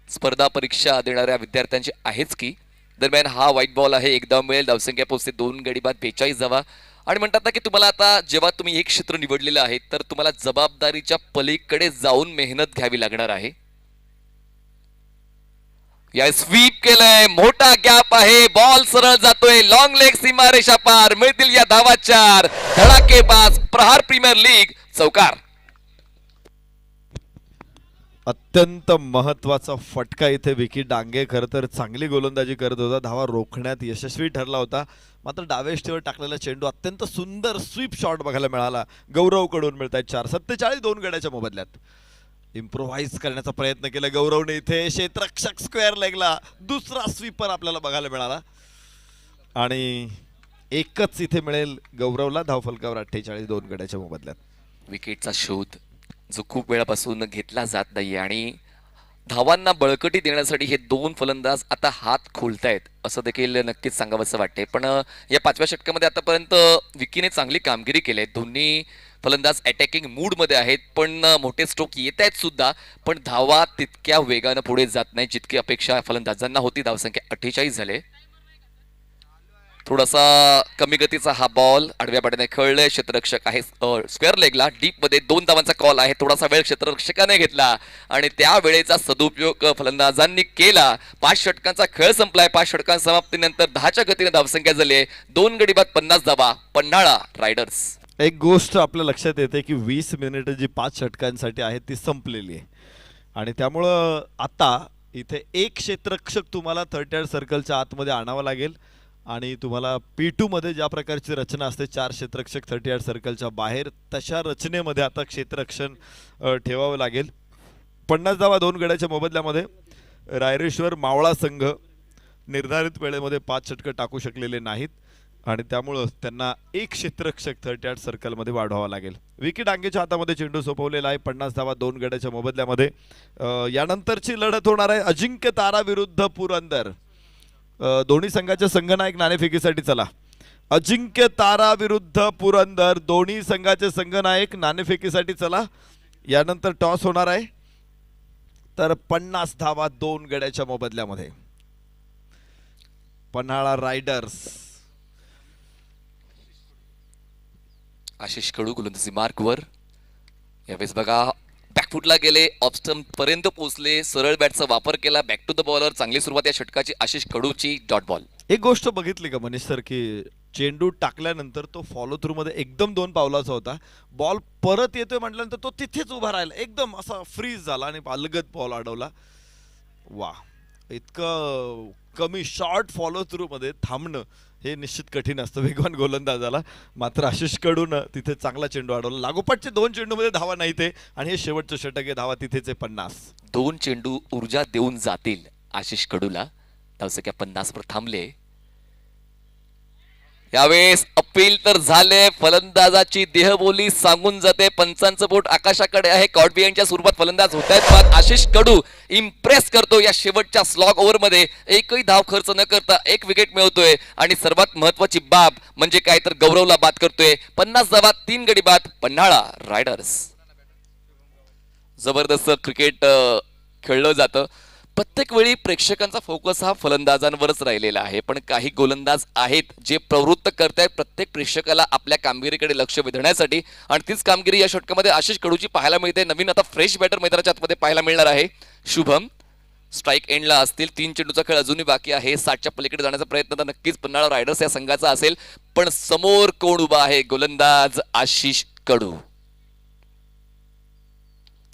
स्पर्धा परीक्षा देणाऱ्या विद्यार्थ्यांची आहेच की. दरम्यान हा व्हाईट बॉल आहे, एकदा मिळेल. धावसंख्या पोहोचते 2 गडी बाद 42 धावा. आणि म्हणतात ना की तुम्हाला आता जेव्हा तुम्ही एक क्षेत्र निवडलेलं आहे तर तुम्हाला जबाबदारीच्या पलीकडे जाऊन मेहनत घ्यावी लागणार आहे. या स्वीप केलंय, मोठा गॅप आहे, बॉल सरळ जातोय, लॉंग लेग सीमारेषा पार. मिळतील या धावा 4. धडाकेबाज प्रहार प्रीमियर लीग चौकार. अत्यंत महत्वाचा फटका इथे विकी डांगे खरं तर चांगली गोलंदाजी करत होता, धावा रोखण्यात यशस्वी ठरला होता. मात्र डावेष्टीवर टाकलेला चेंडू अत्यंत सुंदर स्वीप शॉट बघायला मिळाला. गौरवकडून मिळत आहेत 4. 47 2 गड्याच्या मोबदल्यात. इम्प्रोव्हाइज करण्याचा प्रयत्न केला गौरवने इथे. क्षेत्ररक्षक स्क्वेअर लेगला दुसरा स्वीपर आपल्याला बघायला मिळाला आणि एकच इथे मिळेल गौरवला धावफलकावर 48 2 गड्याच्या मोबदल्यात. विकेटचा शोध जो खूप वेळापासून घेतला जात नाही, आणि धावांना बळकटी देण्यासाठी हे 2 फलंदाज आता हात खोलतायत असं देखील नक्कीच सांगावंसं वाटते. पण या 5व्या षटकामध्ये आतापर्यंत विकीने चांगली कामगिरी केली आहे. दोन्ही फलंदाज अटॅकिंग मूडमध्ये आहेत, पण मोठे स्ट्रोक येत आहेत सुद्धा, पण धावा तितक्या वेगानं पुढे जात नाही जितकी अपेक्षा फलंदाजांना होती. धावसंख्या 48 झाले. थोडासा कमी गतीचा हा बॉल आडव्या पाट्याने खेळलाय. क्षेत्ररक्षक आहे स्क्वेअर लेगला, डीप मध्ये 2 धावांचा कॉल आहे. थोडासा वेळ क्षेत्ररक्षकाने घेतला आणि त्या वेळेचा सदुपयोग फलंदाजांनी केला. 5 षटकांचा खेळ संपलाय. 5 षटकां समाप्तीनंतर 10च्या गतीने धावसंख्या झाली आहे. 2 गडी बाद 50 धावा. पन्हाळा रायडर्स. एक गोष्ट आपल्या लक्षात येते की 20 मिनिटं जी 5 षटकांसाठी आहेत ती संपलेली आहे आणि त्यामुळं आता इथे एक क्षेत्ररक्षक तुम्हाला 38 सर्कलच्या आतमध्ये आणावं लागेल आणि तुम्हाला P2 मध्ये ज्या प्रकारची रचना असते 4 क्षेत्ररक्षक 38 सर्कलच्या बाहेर, तशा रचनेमध्ये आता क्षेत्ररक्षण ठेवावं लागेल. 50 धावा 2 गड्याच्या मोबदल्यामध्ये रायरेश्वर मावळा संघ निर्धारित वेळेमध्ये 5 षटकं टाकू शकलेले नाहीत आणि त्यामुळं त्यांना एक क्षेत्ररक्षक 38 सर्कलमध्ये वाढवावा लागेल. विकी डांगेच्या हातामध्ये चेंडू सोपवलेला आहे. 50 धावा 2 गड्याच्या मोबदल्यामध्ये. यानंतरची लढत होणार आहे अजिंक्य तारा विरुद्ध पुरंदर. दोन्ही संघाचे संघनायक नाणेफेकीसाठी चला. अजिंक्य तारा विरुद्ध पुरंदर, दोन्ही संघाचे संघनायक नाणेफेकीसाठी चला. यानंतर टॉस होणार आहे. तर 50 धावा 2 गड्याच्या मोबदल्यामध्ये पन्हाळा रायडर्स. आशिष कडू गोलंदाजी मार्कवर. यावेळेस बघा बॅकफुटला गेले, ऑफस्टंप पर्यंत पोहोचले, सरळ बॅटचा वापर केला, बॅक टू द बॉलर. चांगली सुरुवात या षटकाची आशिष कडूची. Dot ball. एक गोष्ट बघितली का मनीष सर की चेंडू टाकल्यानंतर तो फॉलो थ्रू मध्ये एकदम 2 पावलाचा होता. बॉल परत येतोय म्हटल्यानंतर तो तिथेच उभा राहिला, एकदम असा फ्रीज झाला आणि अलगद बॉल अडवला. वा, इतकं कमी शॉर्ट फॉलो थ्रू मध्ये थांबणं हे निश्चित कठीण असतं वेगवान गोलंदाजाला. मात्र आशिष कडून तिथे चांगला चेंडू अडवला. लागोपाठचे 2 चेंडूमध्ये धावा नाही ते आणि हे शेवटचं षटक आहे. धावा तिथेच आहे 50. 2 चेंडू ऊर्जा देऊन जातील आशिष कडूला. धावसंख्या 50 वर थांबले. यावेळेस अपील तर झाले, फलंदाजाची देहबोली सांगून जाते. पंचांचं बोट आकाशाकडे आहे. कॉडबियनच्या स्वरूपात फलंदाज होत आहेत, पण आशिष कडू इम्प्रेस करतो या शेवटच्या स्लॉग ओव्हर मध्ये. एकही धाव खर्च न करता 1 विकेट मिळवतोय आणि सर्वात महत्वाची बाब म्हणजे काय तर गौरवला बाद करतोय. 50 धावा 3 गडी बाद. पन्हाळा रायडर्स. जबरदस्त क्रिकेट खेळलं जातं. प्रत्येक वेळी प्रेक्षकांचा फोकस हा फलंदाजांवरच राहिलेला आहे, पण काही गोलंदाज आहेत जे प्रवृत्त करतायत प्रत्येक प्रेक्षकाला आपल्या कामगिरीकडे लक्ष वेधण्यासाठी, आणि तीच कामगिरी या षटकामध्ये आशिष कडूची पाहायला मिळते. नवीन आता फ्रेश बॅटर मैदानाच्या आतमध्ये पाहायला मिळणार आहे. शुभम स्ट्राईक एंडला असतील. 3 चेंडूचा खेळ अजूनही बाकी आहे. 60च्या पलीकडे जाण्याचा प्रयत्न तर नक्कीच पन्हाळा रायडर्स या संघाचा असेल. पण समोर कोण उभा आहे? गोलंदाज आशिष कडू.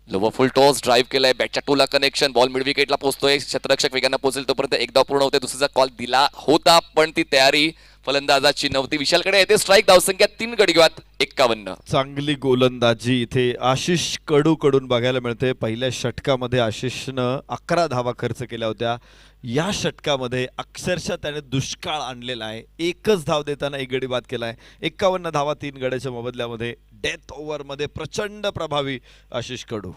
लोवर फुल टॉस ड्राईव्ह केलाय, बॅटच्या टोला कनेक्शन, बॉल मिड विकेटला पोहोचतोय, क्षेत्ररक्षक वेगानं पोहोचेल तोपर्यंत एकदा पूर्ण होते. दुसरीचा कॉल दिला होता पण ती तयारी फलंदाजाची नव्हती. विशालकडे येते स्ट्राईक, धावसंख्या 3 गडी बाद 51. चांगली गोलंदाजी इथे आशिष कडू कडून बघायला मिळते. पहिल्या षटकामध्ये आशिषनं 11 धावा खर्च केल्या होत्या. या षटकामध्ये अक्षरशः त्याने दुष्काळ आणलेला आहे. एकच धाव देताना 1 गडी बाद केलाय. 51 धावा 3 गड्याच्या मोबदल्यामध्ये. डेथ ओव्हरमध्ये प्रचंड प्रभावी आशिष कडू.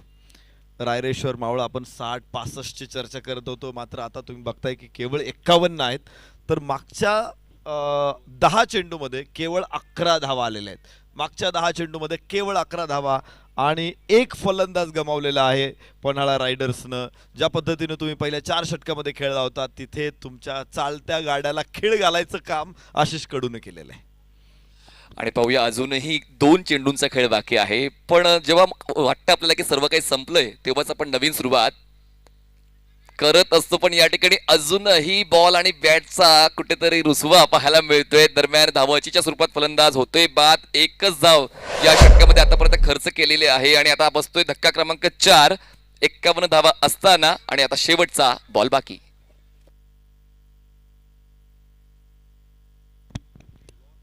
रायरेश्वर मावळ आपण 60-65 ची चर्चा करत होतो, मात्र आता तुम्ही बघताय की केवळ 51 आहेत. तर मागच्या 10 चेंडूमध्ये केवळ 11 धावा आलेल्या आहेत. मागच्या 10 चेंडूमध्ये केवळ 11 धावा आणि 1 फलंदाज गमावलेला आहे पन्हाळा रायडर्सनं. ज्या पद्धतीने तुम्ही पहिल्या 4 षटकामध्ये खेळला होता तिथे तुमच्या चालत्या गाड्याला खीळ घालायचं काम आशिष कडूने केलेलं आहे. आणि पाहूया अजूनही 2 चेंडूंचा खेळ बाकी आहे. पण जेव्हा वाटतं आपल्याला की सर्व काही संपलंय तेव्हाच आपण नवीन सुरुवात करत असतो. पण या ठिकाणी अजूनही बॉल आणि बॅटचा कुठेतरी रुसवा पाहायला मिळतोय. दरम्यान धावाचीच्या स्वरूपात फलंदाज होतोय बाद. 1च धाव या षटकामध्ये आतापर्यंत खर्च केलेले आहे आणि आता बसतोय धक्का क्रमांक 4. 51 धावा असताना आणि आता शेवटचा बॉल बाकी.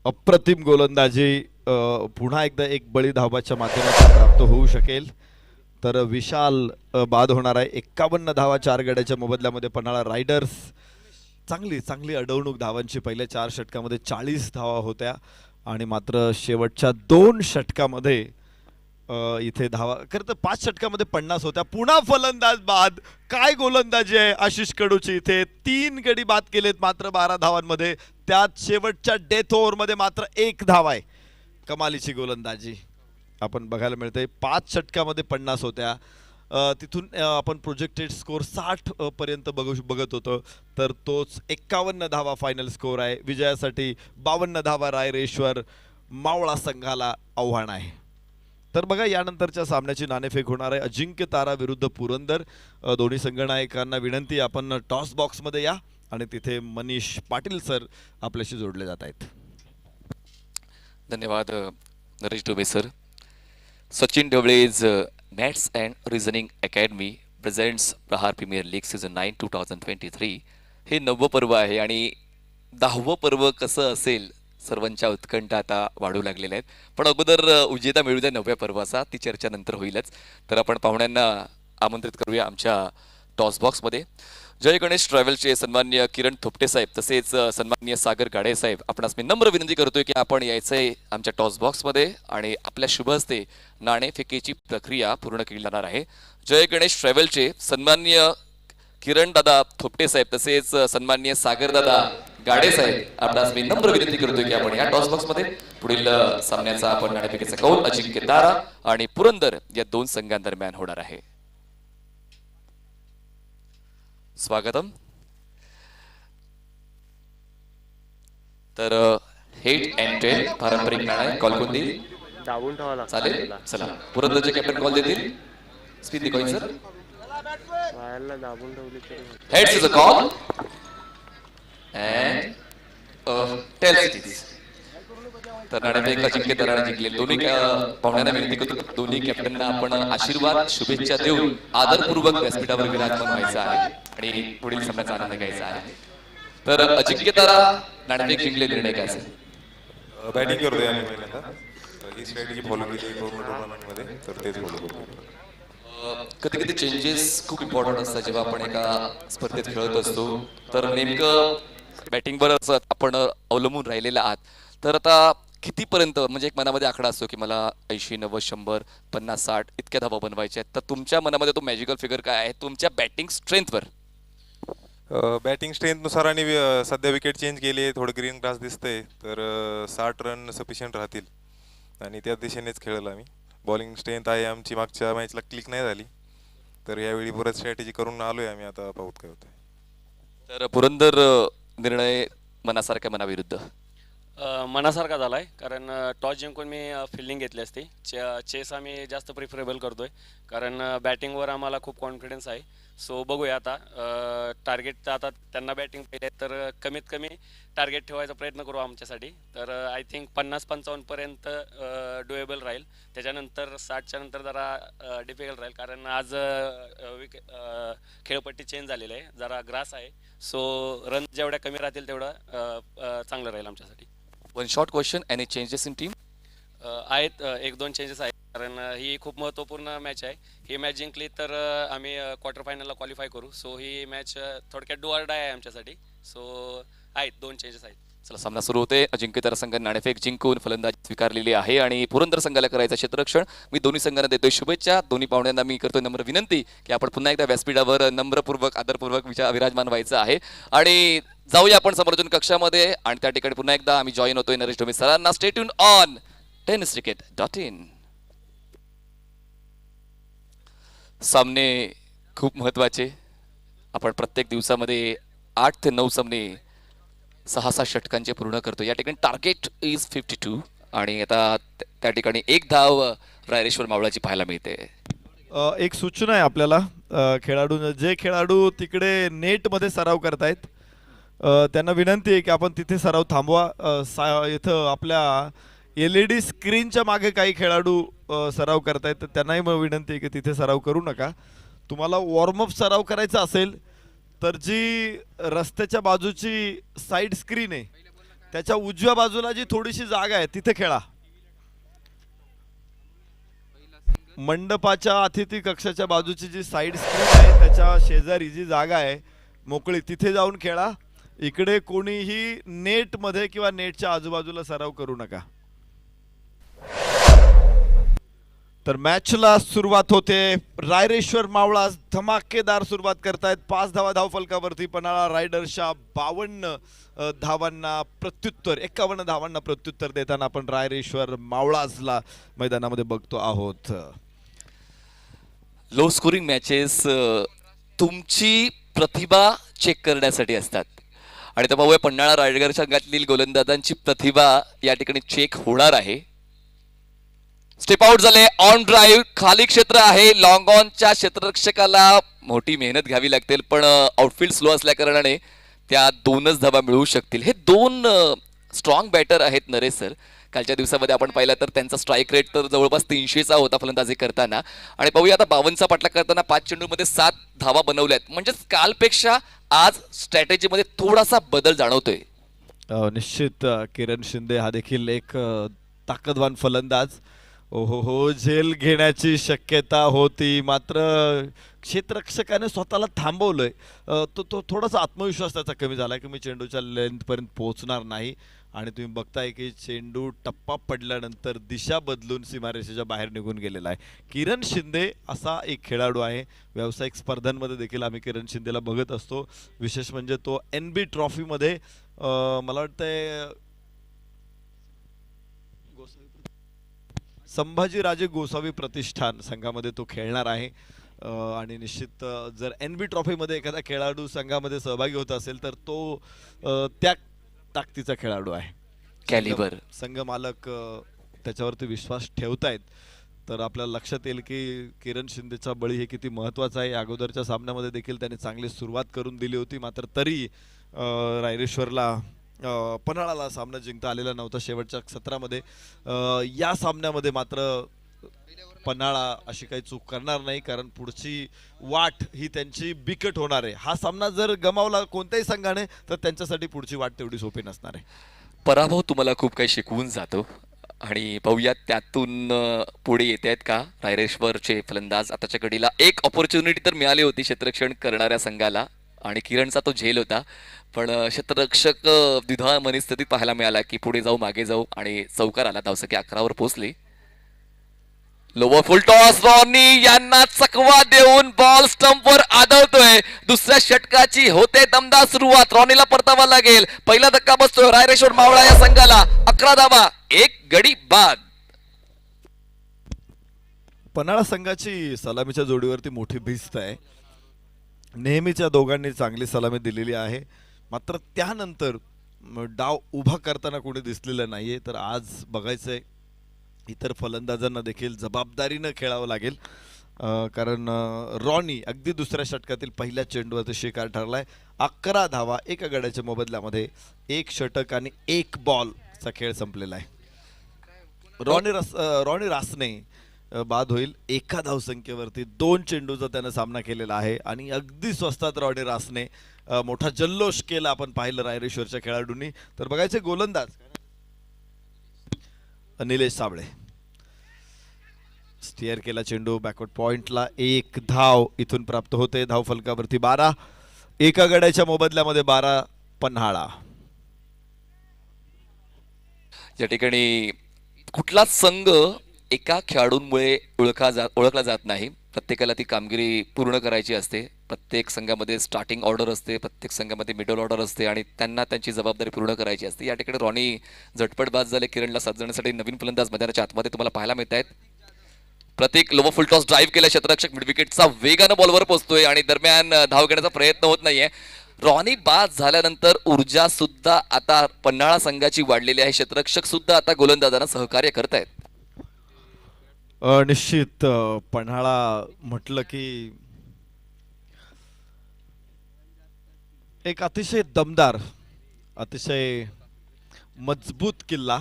अप्रतिम गोलंदाजी. पुन्हा एकदा एक बळी धावाच्या माध्यमातून प्राप्त होऊ शकेल तर विशाल बाद होणार आहे. 51 धावा 4 गड्याच्या मोबदल्यामध्ये पन्हाळा रायडर्स. चांगली अडवणूक धावांची. पहिल्या 4 षटकामध्ये 40 धावा होत्या आणि मात्र शेवटच्या 2 षटकामध्ये इथे धावा खरं तर 5 षटकामध्ये 50 होत्या. पुन्हा फलंदाज बाद. काय गोलंदाजी आहे आशिष कडूची इथे. 3 गडी बाद केलेत मात्र 12 धावांमध्ये. त्यात शेवटच्या डेथ ओव्हरमध्ये मात्र 1 धाव आहे. कमालीची गोलंदाजी आपण बघायला मिळते. 5 षटकामध्ये 50 होत्या. तिथून आपण प्रोजेक्टेड स्कोर 60 पर्यंत बघत होतो तर तोच 51 धावा फायनल स्कोर आहे. विजयासाठी 52 धावा रायरेश्वर मावळा संघाला आव्हान आहे. तर बघा यानंतरच्या सामन्याची नाणेफेक होणार आहे अजिंक्य तारा विरुद्ध पुरंदर. दोन्ही संघनायकांना विनंती आपण टॉस बॉक्समध्ये या आणि तिथे मनीष पाटील सर आपल्याशी जोडले जात आहेत. धन्यवाद नरेश डोबे सर. सचिन ढवळेज maths and reasoning academy presents Prahar premier league season 9 2023. हे 9वं पर्व आहे आणि 10वं पर्व कसं असेल सर्वांच्या उत्कंठा आता वाढू लागलेल्या आहेत. पण अगोदर उजेता मिळू द्या 9व्या पर्वाचा, ती चर्चा नंतर होईलच. तर आपण पाहुण्यांना आमंत्रित करूया आमच्या टॉस बॉक्समध्ये. जय गणेश ट्रॅव्हलचे सन्माननीय किरण थोपटे साहेब तसेच सन्माननीय सागर गाडे साहेब आपणास मी नम्र विनंती करतोय की आपण यायचंय आमच्या टॉस बॉक्समध्ये आणि आपल्या शुभ हस्ते नाणेफेकीची प्रक्रिया पूर्ण केली जाणार आहे. जय गणेश ट्रॅव्हलचे सन्माननीय किरण दादा थोपटे साहेब तसेच सन्माननीय सागर दादा गाडे साहेब आपणास मी नम्र विनंती करतोय की आपण या टॉस बॉक्समध्ये पुढील सामन्याचा आपण नाणेफेकीचा कौल अजिंक्य तारा आणि पुरंदर या 2 संघांदरम्यान होणार आहे. स्वागतम. तर हेट अँड टेल पारंपरिक नाणं कॉल कोण देईल? दाबून ठेवा लागतं चालेल. चला पुरंदरचे कॅप्टन कॉल देतील. Speed the coin sir. वायरला दाबून ठेवली तरी heads is a call and tails it is. तर नाणेफेक अजिंक्य तराने जिंकले. दोन्ही पाहुण्यांना विनंती करतो दोन्ही कॅप्टनना आपण आशीर्वाद शुभेच्छा देऊन आदरपूर्वक व्यासपीठावर विराजमान व्हायचं आहे आणि पुढील सामन्याचा आनंद घ्यायचा आहे. तर अजिंक्य तारा नाणेफेक जिंकले, निर्णय काय असेल? बॅटिंग करतोय आम्ही पहिल्यांदा. ही स्ट्रॅटेजी फॉलो केली टुर्नामेंटमध्ये तर तेच फॉलो करतो. कधी कधी चेंजेस खूप इम्पॉर्टंट असतात जेव्हा आपण एका स्पर्धेत खेळत असतो. तर नेमकं बॅटिंगवरच आपण अवलंबून राहिलेला आहात. तर आता कितीपर्यंत म्हणजे एक मनामध्ये आकडा असतो की मला 80, 90, 100, 50, 60 इतक्या धावा बनवायच्या आहेत. तर तुमच्या मनामध्ये तो मॅजिकल फिगर काय आहे तुमच्या बॅटिंग स्ट्रेंथवर? बॅटिंग स्ट्रेंथनुसार आणि सध्या विकेट चेंज केली, थोडं ग्रीन ग्रास दिसतंय तर 60 रन सफिशियंट राहतील आणि त्या दिशेनेच खेळलो आम्ही. बॉलिंग स्ट्रेंथ आहे आमची, मागच्या मॅचला क्लिक नाही झाली तर यावेळी परत स्ट्रॅटेजी करून आलोय आम्ही. आता पाहूत काय होतंय. तर पुरंदर निर्णय मनासारख्या मनाविरुद्ध? मनासारखा झाला आहे कारण टॉस जिंकून मी फिल्डिंग घेतली असती. चेस आम्ही जास्त प्रिफरेबल करतोय कारण बॅटिंगवर आम्हाला खूप कॉन्फिडन्स आहे. सो बघूया आता टार्गेट आता त्यांना बॅटिंग पहिले तर कमीत कमी टार्गेट ठेवायचा प्रयत्न करू आमच्यासाठी. तर आय थिंक 50-55पर्यंत डुएबल राहील. त्याच्यानंतर 60च्या नंतर जरा डिफिकल्ट राहील, कारण आज खेळपट्टी चेंज झालेली आहे, जरा ग्रास आहे. सो रन जेवढ्या कमी राहतील तेवढं चांगलं राहील आमच्यासाठी. One short question, any changes in team? आहेत 1-2 चेंजेस आहेत, कारण ही खूप महत्त्वपूर्ण मॅच आहे. ही मॅच जिंकली तर आम्ही क्वार्टर फायनलला क्वालिफाय करू. सो ही मॅच थोडक्यात डू ऑर डाय आहे आमच्यासाठी. सो आहेत 2 चेंजेस आहेत. चला, सामना सुरू होते. अजिंक्यतारा संघाने नाणेफेक जिंकून फलंदाजी स्वीकारलेली आहे आणि पुरंदर संघाला करायचं क्षेत्ररक्षण. मी दोन्ही संघांना देतोय शुभेच्छा. दोन्ही पाहुण्यांना मी करतोय नम्र विनंती की आपण पुन्हा एकदा व्यासपीठावर नम्रपूर्वक आदरपूर्वक विराजमान व्हायचं आहे. आणि जाऊया आपण समालोचन कक्षामध्ये आणि त्या ठिकाणी पुन्हा एकदा आम्ही जॉईन होतोय नरेश ढोमे सरांना. Stay tune on tenniscricket.in. सामने खूप महत्त्वाचे. आपण प्रत्येक दिवसामध्ये 8 ते 9 सामने 6-6 षटकांचे पूर्ण करतो. या ठिकाणी टार्गेट इज 52 आणि आता त्या ठिकाणी एक धाव रायरेश्वर मावळाची पाहायला मिळते. एक सूचना आहे आपल्याला, जे खेळाडू तिकडे नेटमध्ये सराव करतायत त्यांना विनंती आहे की आपण तिथे सराव थांबवा. इथं आपल्या LED स्क्रीनच्या मागे काही खेळाडू सराव करतायत, तर त्यांनाही मग विनंती आहे की तिथे सराव करू नका. तुम्हाला वॉर्मअप सराव करायचा असेल तर जी रस्त्याच्या बाजूची साईड स्क्रीन आहे त्याच्या उजव्या बाजूला जी थोडीशी जागा आहे तिथे खेळा. मंडपाच्या अतिथी कक्षाच्या बाजूची जी साईड स्क्रीन आहे त्याच्या शेजारी जी जागा आहे मोकळी, तिथे जाऊन खेळा. इकडे कोणीही नेटमध्ये किंवा नेटच्या आजूबाजूला सराव करू नका. तर मॅचला सुरुवात होते. रायरेश्वर मावळा धमाकेदार सुरुवात करतायत. 5 धावा धावफलकावरती. पन्हाळा रायडर्सच्या 52 धावांना प्रत्युत्तर, 51 धावांना प्रत्युत्तर देताना आपण रायरेश्वर मावळाजला मैदानामध्ये बघतो आहोत. लो स्कोरिंग मॅचेस तुमची प्रतिभा चेक करण्यासाठी असतात आणि तर पाहूया पन्हाळा रायगड संघातील गोलंदाजांची प्रतिभा या ठिकाणी चेक होणार आहे. स्टेप आउट झाले. ऑन ड्राईव्ह, खाली क्षेत्र आहे. लॉंग ऑनच्या क्षेत्ररक्षकाला मोठी मेहनत घ्यावी लागतील, पण आउटफील्ड स्लो असल्या कारणाने त्या 2च धावा मिळू शकतील. हे 2 स्ट्रॉंग बॅटर आहेत नरेश सर. कालच्या दिवसामध्ये आपण पाहिलं तर त्यांचा स्ट्राईक रेट तर जवळपास 300चा होता फलंदाजी करताना. आणि पाहूया आता 52चा पाठलाग करताना 5 चेंडूमध्ये 7 धावा बनवल्यात. म्हणजेच कालपेक्षा आज स्ट्रॅटेजीमध्ये थोडासा बदल जाणवतोय. निश्चित किरण शिंदे हा देखील एक ताकदवान फलंदाज. हो, झेल घेण्याची शक्यता होती, मात्र क्षेत्ररक्षकाने स्वतःला थांबवलंय. तो थोडासा आत्मविश्वास त्याचा कमी झाला की मी चेंडूच्या लेंथपर्यंत पोहोचणार नाही. आणि तुम्ही बघताय की चेंडू टप्पा पडल्यानंतर दिशा बदलून सीमारेषेच्या बाहेर निघून गेलेला आहे. किरण शिंदे असा एक खेळाडू आहे. व्यावसायिक स्पर्धांमध्ये देखील आम्ही किरण शिंदेला बघत असतो. विशेष म्हणजे तो NB ट्रॉफीमध्ये मला वाटतंय संभाजीराजे गोसावी प्रतिष्ठान संघामध्ये तो खेळणार आहे. आणि निश्चित जर NB ट्रॉफीमध्ये एखादा खेळाडू संघामध्ये सहभागी होत असेल तर तो त्या ताकदीचा खेळाडू आहे. कॅलिबर संघ मालक त्याच्यावरती विश्वास ठेवतायत. तर आपल्याला लक्षात येईल की किरण शिंदेचा बळी हे किती महत्त्वाचा आहे. अगोदरच्या सामन्यामध्ये देखील त्याने चांगली सुरुवात करून दिली होती, मात्र तरी रायरेश्वरला पन्हाळाला सामना जिंकता आलेला नव्हता शेवटच्या सत्रामध्ये. या सामन्यामध्ये मात्र पन्हाळा अशी काही चूक करणार नाही, कारण पुढची वाट ही त्यांची बिकट होणार आहे. हा सामना जर गमावला कोणत्याही संघाने तर त्यांच्यासाठी पुढची वाट तेवढी सोपी नसणार आहे. पराभव तुम्हाला खूप काही शिकवून जातो आणि पाहूया त्यातून पुढे येत आहेत का रायरेश्वरचे फलंदाज. आताच्या घडीला एक ऑपॉर्च्युनिटी तर मिळाली होती क्षेत्ररक्षण करणाऱ्या संघाला आणि किरणचा तो झेल होता, पण क्षेत्ररक्षक द्विधा मनस्थितीत पाहायला मिळाला की पुढे जाऊ मागे जाऊ आणि चौकार आला. धावसंख्या 11वर पोहोचली. लोवर फुल टॉस, रॉनी यांना चकवा देऊन बॉल स्टंपवर आदळतोय. दुसऱ्या षटकाची होते दमदार सुरुवात. रॉनीला परतावा लागेल. पहिला धक्का बसतोय रायरेश्वर मावळा या संघाला. 11 धावा, 1 गडी बाद. पन्हाळा संघाची सलामीच्या जोडीवरती मोठी भिस्त आहे. नेहमीच्या दोघांनी चांगली सलामी दिलेली आहे, मात्र त्यानंतर डाव उभा करताना कोणी दिसलेलं नाहीये. तर आज बघायचंय इतर फलंदाजांना देखील जबाबदारीनं खेळावं लागेल कारण रॉनी अगदी दुसऱ्या षटकातील पहिल्या चेंडूवरती शिकार ठरलाय. 11 धावा एका गड्याच्या मोबदल्यामध्ये 1 षटक आणि 1 बॉलचा खेळ संपलेला आहे. रॉनी रासने बाद होईल. एका धावसंख्येवरती 2 चेंडूचा त्यानं सामना केलेला आहे आणि अगदी स्वस्तात रॉनी रासने मोठा जल्लोष केला आपण पाहिलं रायरेश्वरच्या खेळाडूंनी. तर बघायचे गोलंदाज निलेश साबळे. स्टिअर केला चेंडू बॅकवर्ड पॉइंटला. 1 धाव इथून प्राप्त होते. धाव फलकावरती 12. एका गड्याच्या मोबदल्यामध्ये 12 पन्हाळा. या ठिकाणी कुठलाच संघ एका खेळाडूंमुळे ओळखला जात नाही. प्रत्येकाला ती कामगिरी पूर्ण करायची असते. प्रत्येक संघामध्ये स्टार्टिंग ऑर्डर असते, प्रत्येक संघामध्ये मिडल ऑर्डर असते आणि त्यांना त्यांची जबाबदारी पूर्ण करायची असते. या ठिकाणी रॉनी झटपट बाद झाले. किरणला साथ देण्यासाठी नवीन फलंदाज मैदानाच्या आतमध्ये तुम्हाला पाहायला मिळत आहेत. प्रत्येक लोवर फुल टॉस ड्राईव्ह केला. क्षेत्ररक्षक मिड विकेटचा वेगानं बॉलवर पोहोचतोय आणि दरम्यान धाव घेण्याचा प्रयत्न होत नाहीये. रॉनी बाद झाल्यानंतर ऊर्जा सुद्धा आता पन्हाळा संघाची वाढलेली आहे. क्षेत्ररक्षक सुद्धा आता गोलंदाजांना सहकार्य करतायत. निश्चित पन्हाळा म्हटलं की एक अतिशय दमदार, अतिशय मजबूत किल्ला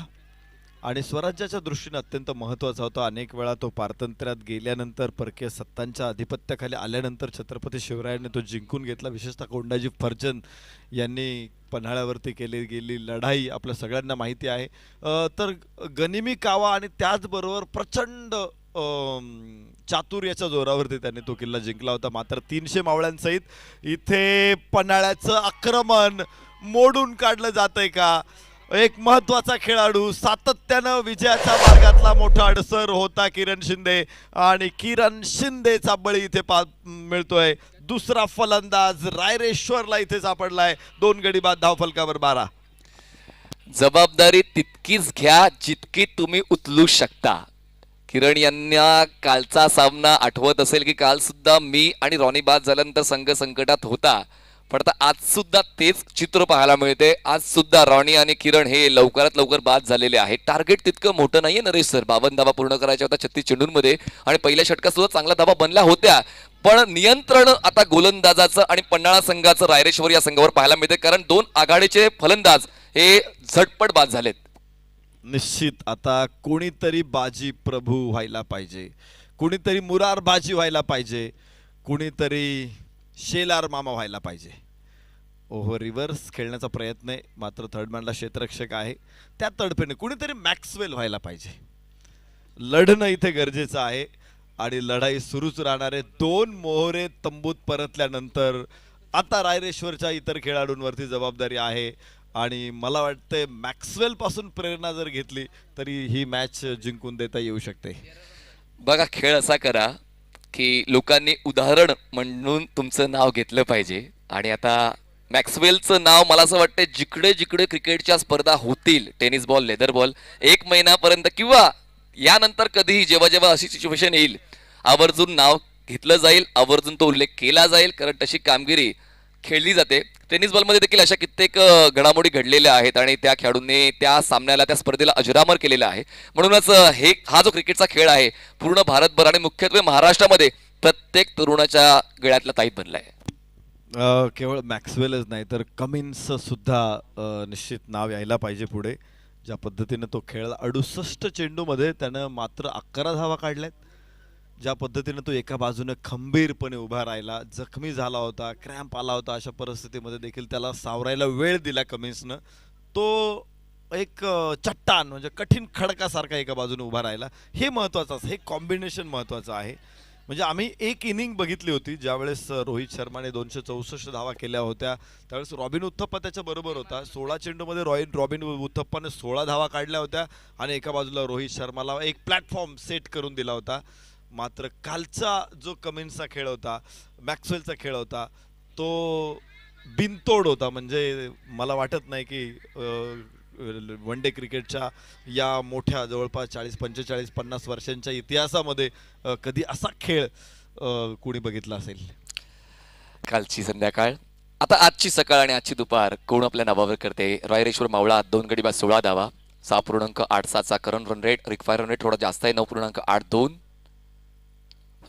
आणि स्वराज्याच्या दृष्टीने अत्यंत महत्त्वाचा होता. अनेक वेळा तो पारतंत्र्यात गेल्यानंतर परकीय सत्तांच्या आधिपत्याखाली आल्यानंतर छत्रपती शिवरायांनी तो जिंकून घेतला. विशेषतः कोंडाजी फर्जन यांनी पन्हाळ्यावरती केली गेली लढाई आपल्या सगळ्यांना माहिती आहे. तर गनिमी कावा आणि त्याचबरोबर प्रचंड चातुर्याच्या जोरावरती त्यांनी तो किल्ला जिंकला होता. मात्र 300 मावळ्यांसहित इथे पन्हाळ्याचं आक्रमण मोडून काढलं जातंय का? एक महत्वाचा खेळाडू, सातत्यानं विजयाच्या मार्गातला मोठा अडसर होता किरण शिंदे आणि किरण शिंदेचा बळी इथे मिळतोय. दुसरा फलंदाज रायरेश्वरला इथे सापडलाय. 2 गडी बाद. धाव फलकावर 12. जबाबदारी तितकीच घ्या जितकी तुम्ही उचलू शकता. किरण यांना कालचा सामना आठवत असेल की काल सुद्धा मी आणि रॉनी बाद झाल्यानंतर संघ संकटात होता. पण आता आज सुद्धा तेच चित्र पाहायला मिळते. आज सुद्धा रॉनी आणि किरण हे लवकरात लवकर बाद झालेले आहेत. टार्गेट तितकं मोठं नाहीये नरेश सर. 52 धावा पूर्ण करायच्या होत्या 36 चेंडूंमध्ये आणि पहिल्या षटकात सुद्धा चांगल्या धावा बनल्या होत्या. पण नियंत्रण आता गोलंदाजाचं आणि पन्हाळा संघाचं रायरेश्वर या संघावर पाहायला मिळते. कारण 2 आघाडीचे फलंदाज हे झटपट बाद झालेत. निश्चित आता कोणीतरी बाजी प्रभू व्हायला पाहिजे, कोणीतरी मुरार बाजी व्हायला पाहिजे, कोणीतरी शेलार मामा व्हायला पाहिजे. ओव्हर रिव्हर्स खेळण्याचा प्रयत्न आहे. मात्र थर्ड मॅनला क्षेत्ररक्षक आहे. त्या तडफेने कोणीतरी मॅक्सवेल व्हायला पाहिजे. लढणं इथे गरजेचं आहे आणि लढाई सुरूच राहणार आहे. 2 मोहरे तंबूत परतल्यानंतर आता रायरेश्वरच्या इतर खेळाडूंवरती जबाबदारी आहे आणि मला वाटतंय मॅक्सवेल पासून प्रेरणा जर घेतली तरी ही मॅच जिंकून देता येऊ शकते. बघा, खेळ असा करा की लोकांनी उदाहरण म्हणून तुमचं नाव घेतलं पाहिजे. आणि आता मॅक्सवेलचं नाव मला असं वाटतं जिकडे जिकडे क्रिकेटच्या स्पर्धा होतील, टेनिस बॉल, लेदर बॉल, 1 महिन्यापर्यंत किंवा यानंतर कधीही जेव्हा जेव्हा अशी सिच्युएशन येईल आवर्जून नाव घेतलं जाईल, आवर्जून तो उल्लेख केला जाईल. कारण तशी कामगिरी खेळली जाते. टेनिस बॉलमध्ये देखील अशा कित्येक घडामोडी घडलेल्या आहेत आणि त्या खेळाडूंनी त्या सामन्याला, त्या स्पर्धेला अजरामर केलेला आहे. म्हणूनच हा जो क्रिकेटचा खेळ आहे पूर्ण भारतभर आणि मुख्यत्वे महाराष्ट्रामध्ये प्रत्येक तरुणाच्या गळ्यातला ताईत बनलाय. केवळ मॅक्सवेलच नाही तर कमिन्स सुद्धा निश्चित नाव यायला पाहिजे पुढे. ज्या पद्धतीने तो खेळला 68 चेंडूमध्ये त्यानं मात्र 11 धावा काढल्यात. ज्या पद्धतीने तो एका बाजूने खंबीरपणे उभा राहिला, जखमी झाला होता, क्रॅम्प आला होता, अशा परिस्थितीमध्ये देखील त्याला सावरायला वेळ दिला कमिन्सनं. तो एक चट्टान म्हणजे कठीण खडकासारखा एका बाजूने उभा राहिला. हे महत्त्वाचं असं, हे कॉम्बिनेशन महत्त्वाचं आहे. म्हणजे आम्ही एक इनिंग बघितली होती ज्यावेळेस रोहित शर्माने 264 धावा केल्या होत्या. त्यावेळेस रॉबिन उथप्पा त्याच्या बरोबर होता. 16 चेंडूमध्ये रॉबिन उथप्पाने 16 धावा काढल्या होत्या आणि एका बाजूला रोहित शर्माला एक प्लॅटफॉर्म सेट करून दिला होता. मात्र कालचा जो कमिन्सचा खेळ होता, मॅक्सवेलचा खेळ होता, तो बिनतोड होता. म्हणजे मला वाटत नाही की वन डे क्रिकेटच्या या मोठ्या जवळपास 40, 45, 50 वर्षांच्या इतिहासामध्ये कधी असा खेळ कोणी बघितला असेल. कालची संध्याकाळ, आता आजची सकाळ आणि आजची दुपार कोण आपल्या नावावर करते. रायरेश्वर मावळा 2 गडी बाद 16 धावा, 6.87चा current run rate. Require run rate थोडा जास्त आहे, 9.82.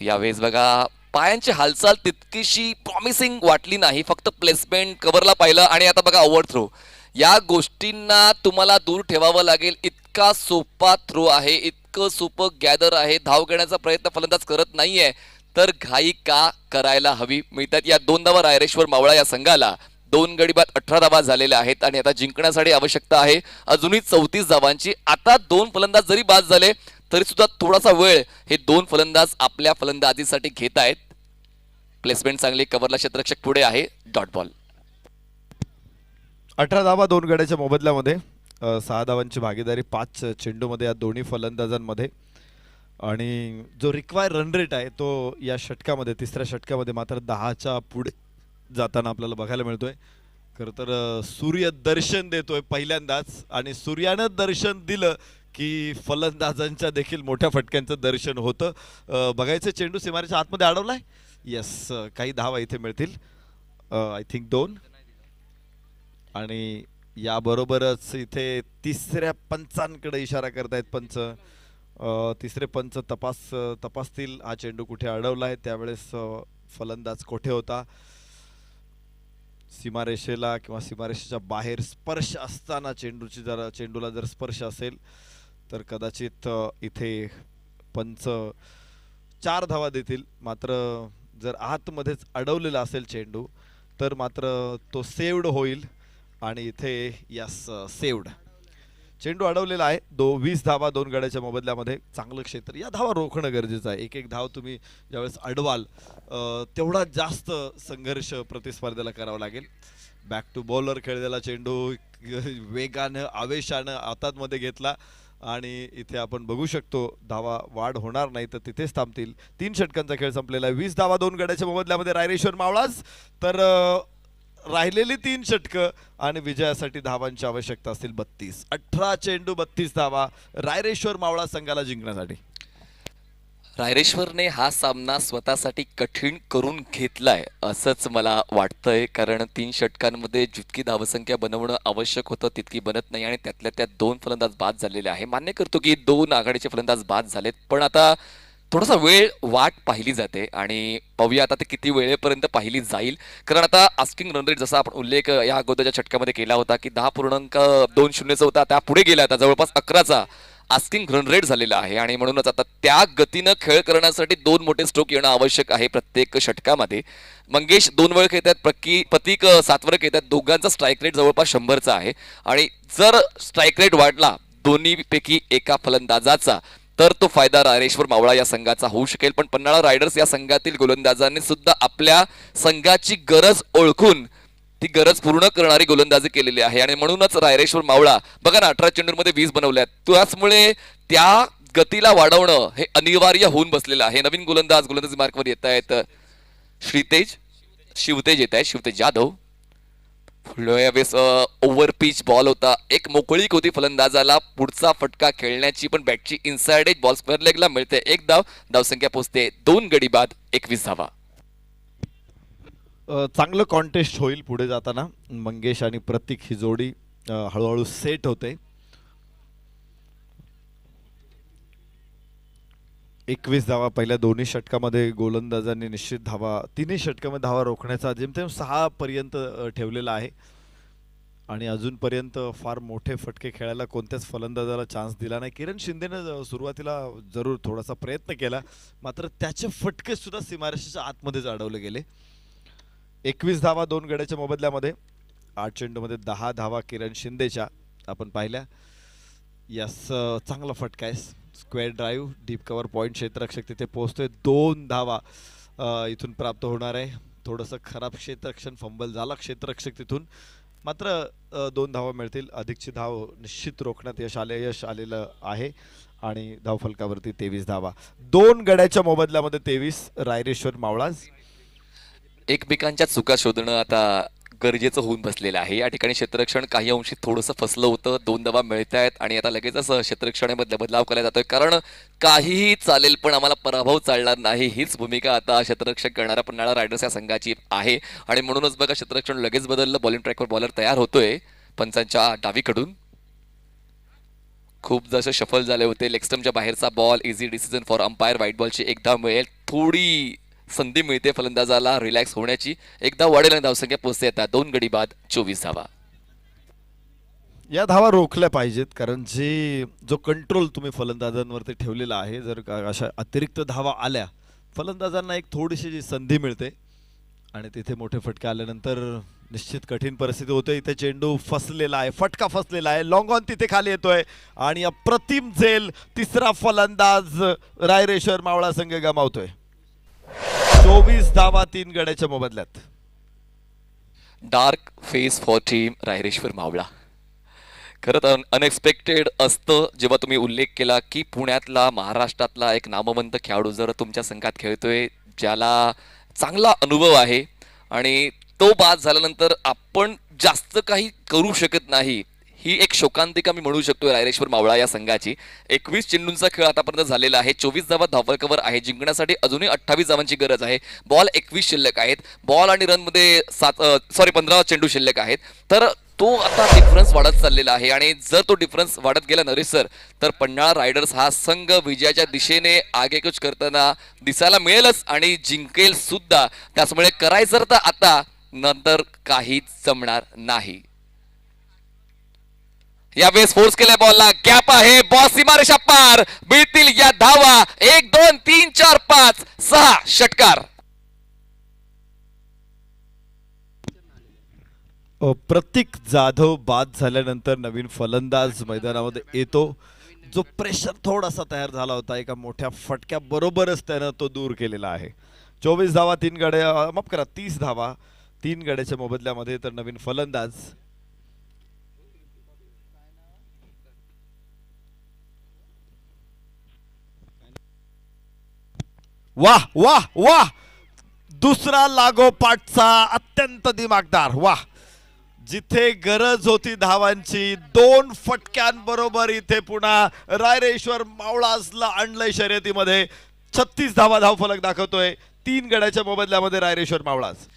यावेळेस बघा पायांची हालचाल तितकीशी प्रॉमिसिंग वाटली नाही, फक्त प्लेसमेंट कव्हरला पाहिलं आणि आता बघा ओव्हर थ्रो. या गोष्टींना तुम्हाला दूर ठेवावं लागेल. इतका सोपा थ्रो आहे, इतकं सोपं गॅदर आहे, धाव घेण्याचा प्रयत्न फलंदाज करत नाहीये, तर घाई का करायला हवी. मिळतात या 2 धावा रायरेश्वर मावळा या संघाला. 2 गडी बाद 18 धावा झालेल्या आहेत आणि आता जिंकण्यासाठी आवश्यकता आहे अजूनही 34 धावांची. आता 2 फलंदाज जरी बाद झाले तरी सुद्धा थोडासा वेळ हे 2 फलंदाज आपल्या फलंदाजीसाठी घेत आहेत. प्लेसमेंट चांगली, कव्हरला क्षेत्ररक्षक पुढे आहे, डॉट बॉल. 18 धावा 2 गड्याच्या मोबदल्यामध्ये. 6 धावांची भागीदारी 5 चेंडूमध्ये या दोन्ही फलंदाजांमध्ये. आणि जो रिक्वायर रन रेट आहे तो या षटकामध्ये, तिसऱ्या षटकामध्ये मात्र 10च्या पुढे जाताना आपल्याला बघायला मिळतोय. खरं तर सूर्य दर्शन देतोय पहिल्यांदाच, आणि सूर्यानं दर्शन दिलं की फलंदाजांच्या देखील मोठ्या फटक्यांचं दर्शन होतं. बघायचं चेंडू सीमारेच्या आतमध्ये अडवलाय. येस, काही धावा इथे मिळतील, आय थिंक 2. आणि याबरोबरच इथे तिसऱ्या पंचांकडे इशारा करतायत पंच. तिसरे पंच तपासतील हा चेंडू कुठे अडवला आहे. त्यावेळेस फलंदाज कोठे होता. सीमारेषेला किंवा सीमारेषेच्या बाहेर स्पर्श असताना चेंडूला जर स्पर्श असेल तर कदाचित इथे पंच 4 धावा देतील. मात्र जर आतमध्येच अडवलेला असेल चेंडू तर मात्र तो सेव्ड होईल. आणि इथे यस, सेव्ड. चेंडू अडवलेला आहे. 20 धावा 2 गड्याच्या मोबदल्यामध्ये. चांगलं क्षेत्र, या धावा रोखणं गरजेचं आहे. एक धाव तुम्ही ज्यावेळेस अडवाल तेवढा जास्त संघर्ष प्रतिस्पर्ध्याला करावा लागेल. बॅक टू बॉलर खेळलेला चेंडू वेगानं आवेशानं हातामध्ये घेतला आणि इथे आपण बघू शकतो धावा वाढ होणार नाही तर तिथेच थांबतील. 3 षटकांचा खेळ संपलेला आहे. 20 धावा 2 गड्याच्या मोबदल्यामध्ये रायरेश्वर मावळाच. तर राहिलेली 3 षटकं आणि विजयासाठी धावांची आवश्यकता असतील 32. 18 चेंडू 32 धावा रायरेश्वर मावळा संघाला जिंकण्यासाठी. रायरेश्वरने हा सामना स्वतःसाठी कठीण करून घेतलाय असंच मला वाटतंय, कारण 3 षटकांमध्ये जितकी धावसंख्या बनवणं आवश्यक होतं तितकी बनत नाही आणि त्यातल्या त्यात 2 फलंदाज बाद झालेले आहे. मान्य करतो की 2 आघाडीचे फलंदाज बाद झालेत, पण आता थोडासा वेळ वाट पाहिली जाते आणि पाहूया आता ते किती वेळेपर्यंत पाहिली जाईल. कारण आता आस्किंग रन रेट जसा आपण उल्लेख या अगोदरच्या षटकामध्ये केला होता की 10.20 होता, त्या पुढे गेला, आता जवळपास 11चा आस्किंग रन रेट झालेला आहे. आणि म्हणूनच आता त्या गतीनं खेळ करण्यासाठी 2 मोठे स्ट्रोक येणं आवश्यक आहे प्रत्येक षटकामध्ये. मंगेश 2 वेळ खेळत आहेत, प्रतीक 7 वर खेळत आहेत. दोघांचा स्ट्राईक रेट जवळपास 100चा आहे. आणि जर स्ट्राईक रेट वाढला दोन्हीपैकी एका फलंदाजाचा तर तो फायदा रायरेश्वर मावळा या संघाचा होऊ शकेल. पण पन्हाळा रायडर्स या संघातील गोलंदाजांनी सुद्धा आपल्या संघाची गरज ओळखून ती गरज पूर्ण करणारी गोलंदाजी केलेली आहे आणि म्हणूनच रायरेश्वर मावळा बघा ना 18 चेंडूंमध्ये 20 बनवल्यात. त्याचमुळे त्या गतीला वाढवणं हे अनिवार्य होऊन बसलेलं आहे. नवीन गोलंदाजी मार्कवर येत आहेत. शिवतेज येत आहे, शिवतेज जाधव. यावेळेस ओव्हर पिच बॉल होता, एक मोकळीक होती फलंदाजाला पुढचा फटका खेळण्याची, पण बॅटची इनसाइड एज बॉल स्क्वेअर लेगला मिळते. 1 धाव, धावसंख्या पोहोचते 2 गडी बाद 21 धावा. चांगलं कॉन्टेस्ट होईल पुढे जाताना. मंगेश आणि प्रतीक ही जोडी हळूहळू सेट होते. 21 धावा पहिल्या दोन्ही षटकामध्ये गोलंदाजांनी निश्चित धावा, तिन्ही षटकामध्ये धावा रोखण्याचा जेमतेम 6 पर्यंत ठेवलेला आहे. आणि अजूनपर्यंत फार मोठे फटके खेळायला कोणत्याच फलंदाजाला चान्स दिला नाही. किरण शिंदेनं सुरुवातीला जरूर थोडासा प्रयत्न केला, मात्र त्याचे फटके सुद्धा सीमारेषेच्या आतमध्येच अडवले गेले. 21 धावा 2 गड्याच्या मोबदल्यामध्ये. 8 चेंडूमध्ये 10 धावा किरण शिंदेच्या आपण पाहिल्या. यस, चांगला फटका आहे. Square drive, deep cover point, क्षेत्ररक्षक तिथे पोहोचतोय. 2 धावा इथून प्राप्त होणार आहे. थोडंसं खराब क्षेत्ररक्षण, फंबल झाला क्षेत्ररक्षक तिथून, मात्र 2 धावा मिळतील. अधिकची धाव निश्चित रोखण्यात यश आलेलं आहे. आणि धावफलकावरती 23 धावा 2 गड्याच्या मोबदल्यामध्ये 23 रायरेश्वर मावळाज. एकमेकांच्या चुका शोधणं आता गरजेचं होऊन बसलेलं आहे. या ठिकाणी क्षेत्ररक्षण काही अंशी थोडंसं फसलं होतं. 2 धावा मिळत आहेत आणि आता लगेचच क्षेत्ररक्षणामध्ये बदलाव केला जातोय, कारण काहीही चालेल पण आम्हाला पराभव चालणार नाही हीच भूमिका आता क्षेत्ररक्षक करणारा पन्हाळा रायडर्स या संघाची आहे. आणि म्हणूनच बघा क्षेत्ररक्षण लगेच बदललं. बॉलिंग ट्रॅकवर बॉलर तयार होतोय पंचांच्या डावीकडून. खूप जसे शफल झाले होते. लेग स्टम्पच्या बाहेरचा ball, easy decision for umpire. Wide बॉलची एकदा मिळेल, थोडी संधी मिळते फलंदाजाला रिलॅक्स होण्याची. एकदा वाढेल आणि धावसंख्या पोहोचते आता 2 गडी बाद 24 धावा. या धावा रोखल्या पाहिजेत, कारण जो कंट्रोल तुम्ही फलंदाजांवरती ठेवलेला आहे, जर अशा अतिरिक्त धावा आल्या, फलंदाजांना एक थोडीशी जी संधी मिळते आणि तिथे मोठे फटके आल्यानंतर निश्चित कठीण परिस्थिती होते. इथे चेंडू फसलेला आहे, फटका फसलेला आहे, लॉंग ऑन तिथे खाली येतोय आणि अप्रतिम झेल तिसरा फलंदाज रायरेश्वर मावळा संघ गमावतोय. 24 धावा 3 गड्याच्या मोबदल्यात. Dark face for team Raireshwar मावळा. खरं तर अनएक्सपेक्टेड असतं जेव्हा तुम्ही उल्लेख केला की पुण्यातला, महाराष्ट्रातला एक नामवंत खेळाडू जर तुमच्या संघात खेळतोय, ज्याला चांगला अनुभव आहे आणि तो बाद झाल्यानंतर आपण जास्त काही करू शकत नाही. ही एक शोकांतिका मी म्हणू शकतो रायरेश्वर मावळा या संघाची. 21 चेंडूंचा खेळ आतापर्यंत झालेला आहे. 24 धावा धावफलकावर आहे. जिंकण्यासाठी अजूनही 28 धावांची गरज आहे. बॉल 21 शिल्लक आहेत. बॉल आणि रनमध्ये 15 चेंडू शिल्लक आहेत. तर तो आता डिफरन्स वाढत चाललेला आहे आणि जर तो डिफरन्स वाढत गेला नरेश सर, तर पन्हाळा रायडर्स हा संघ विजयाच्या दिशेने आगेकूच करताना दिसायला मिळेलच आणि जिंकेल सुद्धा. त्यामुळे करायचं तर आता, नंतर काहीच जमणार नाही. यावेळेस फोर्स केलाय बॉलला, गॅप आहे, बॉल सीमारेषा पार, मिळतील या धावा. 1 2 3 4 5 6 षटकार. प्रतीक जाधव बाद झाल्यानंतर नवीन फलंदाज मैदानामध्ये येतो. जो प्रेशर थोडासा तयार झाला होता, एका मोठ्या फटक्या बरोबरच त्यानं तो दूर केलेला आहे. 24 धावा 3 गड्या, माफ करा 30 धावा 3 गड्याच्या मोबदल्यामध्ये. तर नवीन फलंदाज वाह वाह वाह, दुसरा लागोपाठचा अत्यंत दिमागदार. वाह, जिथे गरज होती धावांची, 2 फटक्यांबरोबर इथे पुन्हा रायरेश्वर मावळासला आणलंय शर्यतीमध्ये. 36 धावा धावफलक दाखवतोय 3 गड्याच्या मोबदल्यामध्ये रायरेश्वर मावळास.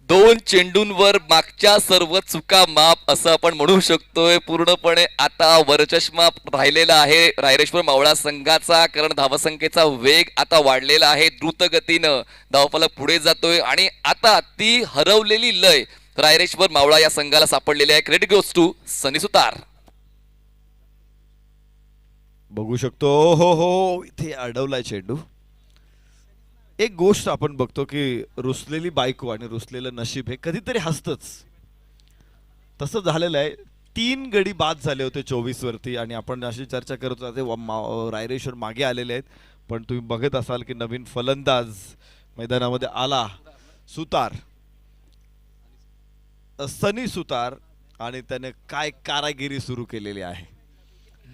2 चेंडूंवर मागच्या सर्व चुका माफ असं आपण म्हणू शकतोय. पूर्णपणे आता वरचष्मा राहिलेला आहे रायरेश्वर मावळा संघाचा, कारण धावसंख्येचा वेग आता वाढलेला आहे. द्रुतगतीनं धावफलक पुढे जातोय आणि आता ती हरवलेली लय रायरेश्वर मावळा या संघाला सापडलेली आहे. क्रेडिट गोज टू सनी सुतार. बघू शकतो, हो हो, इथे अडवलाय चेंडू. एक गोष्ट आपण बघतो की रुसलेली बायको आणि रुसलेलं नशीब हे कधीतरी हसतच. तसं झालेलं आहे. 3 गडी बाद झाले होते 24 वरती आणि आपण अशी चर्चा करत होतो रायरेश्वर मागे आलेले आहेत. पण तुम्ही बघत असाल की नवीन फलंदाज मैदानामध्ये आला, सुतार, सनी सुतार, आणि त्याने काय कारागिरी सुरू केलेली आहे.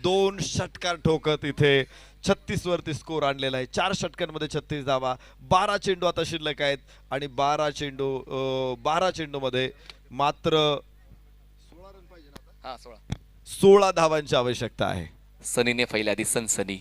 2 षटकार ठोकत इथे 36 वरती स्कोर आणलेला आहे. 4 षटकांमध्ये 36 धावा. 12 चेंडू आता शिल्लक आहेत आणि 12 चेंडूमध्ये मात्र 16 धावांची आवश्यकता आहे. सनीने पहिल्याआधी सनसनी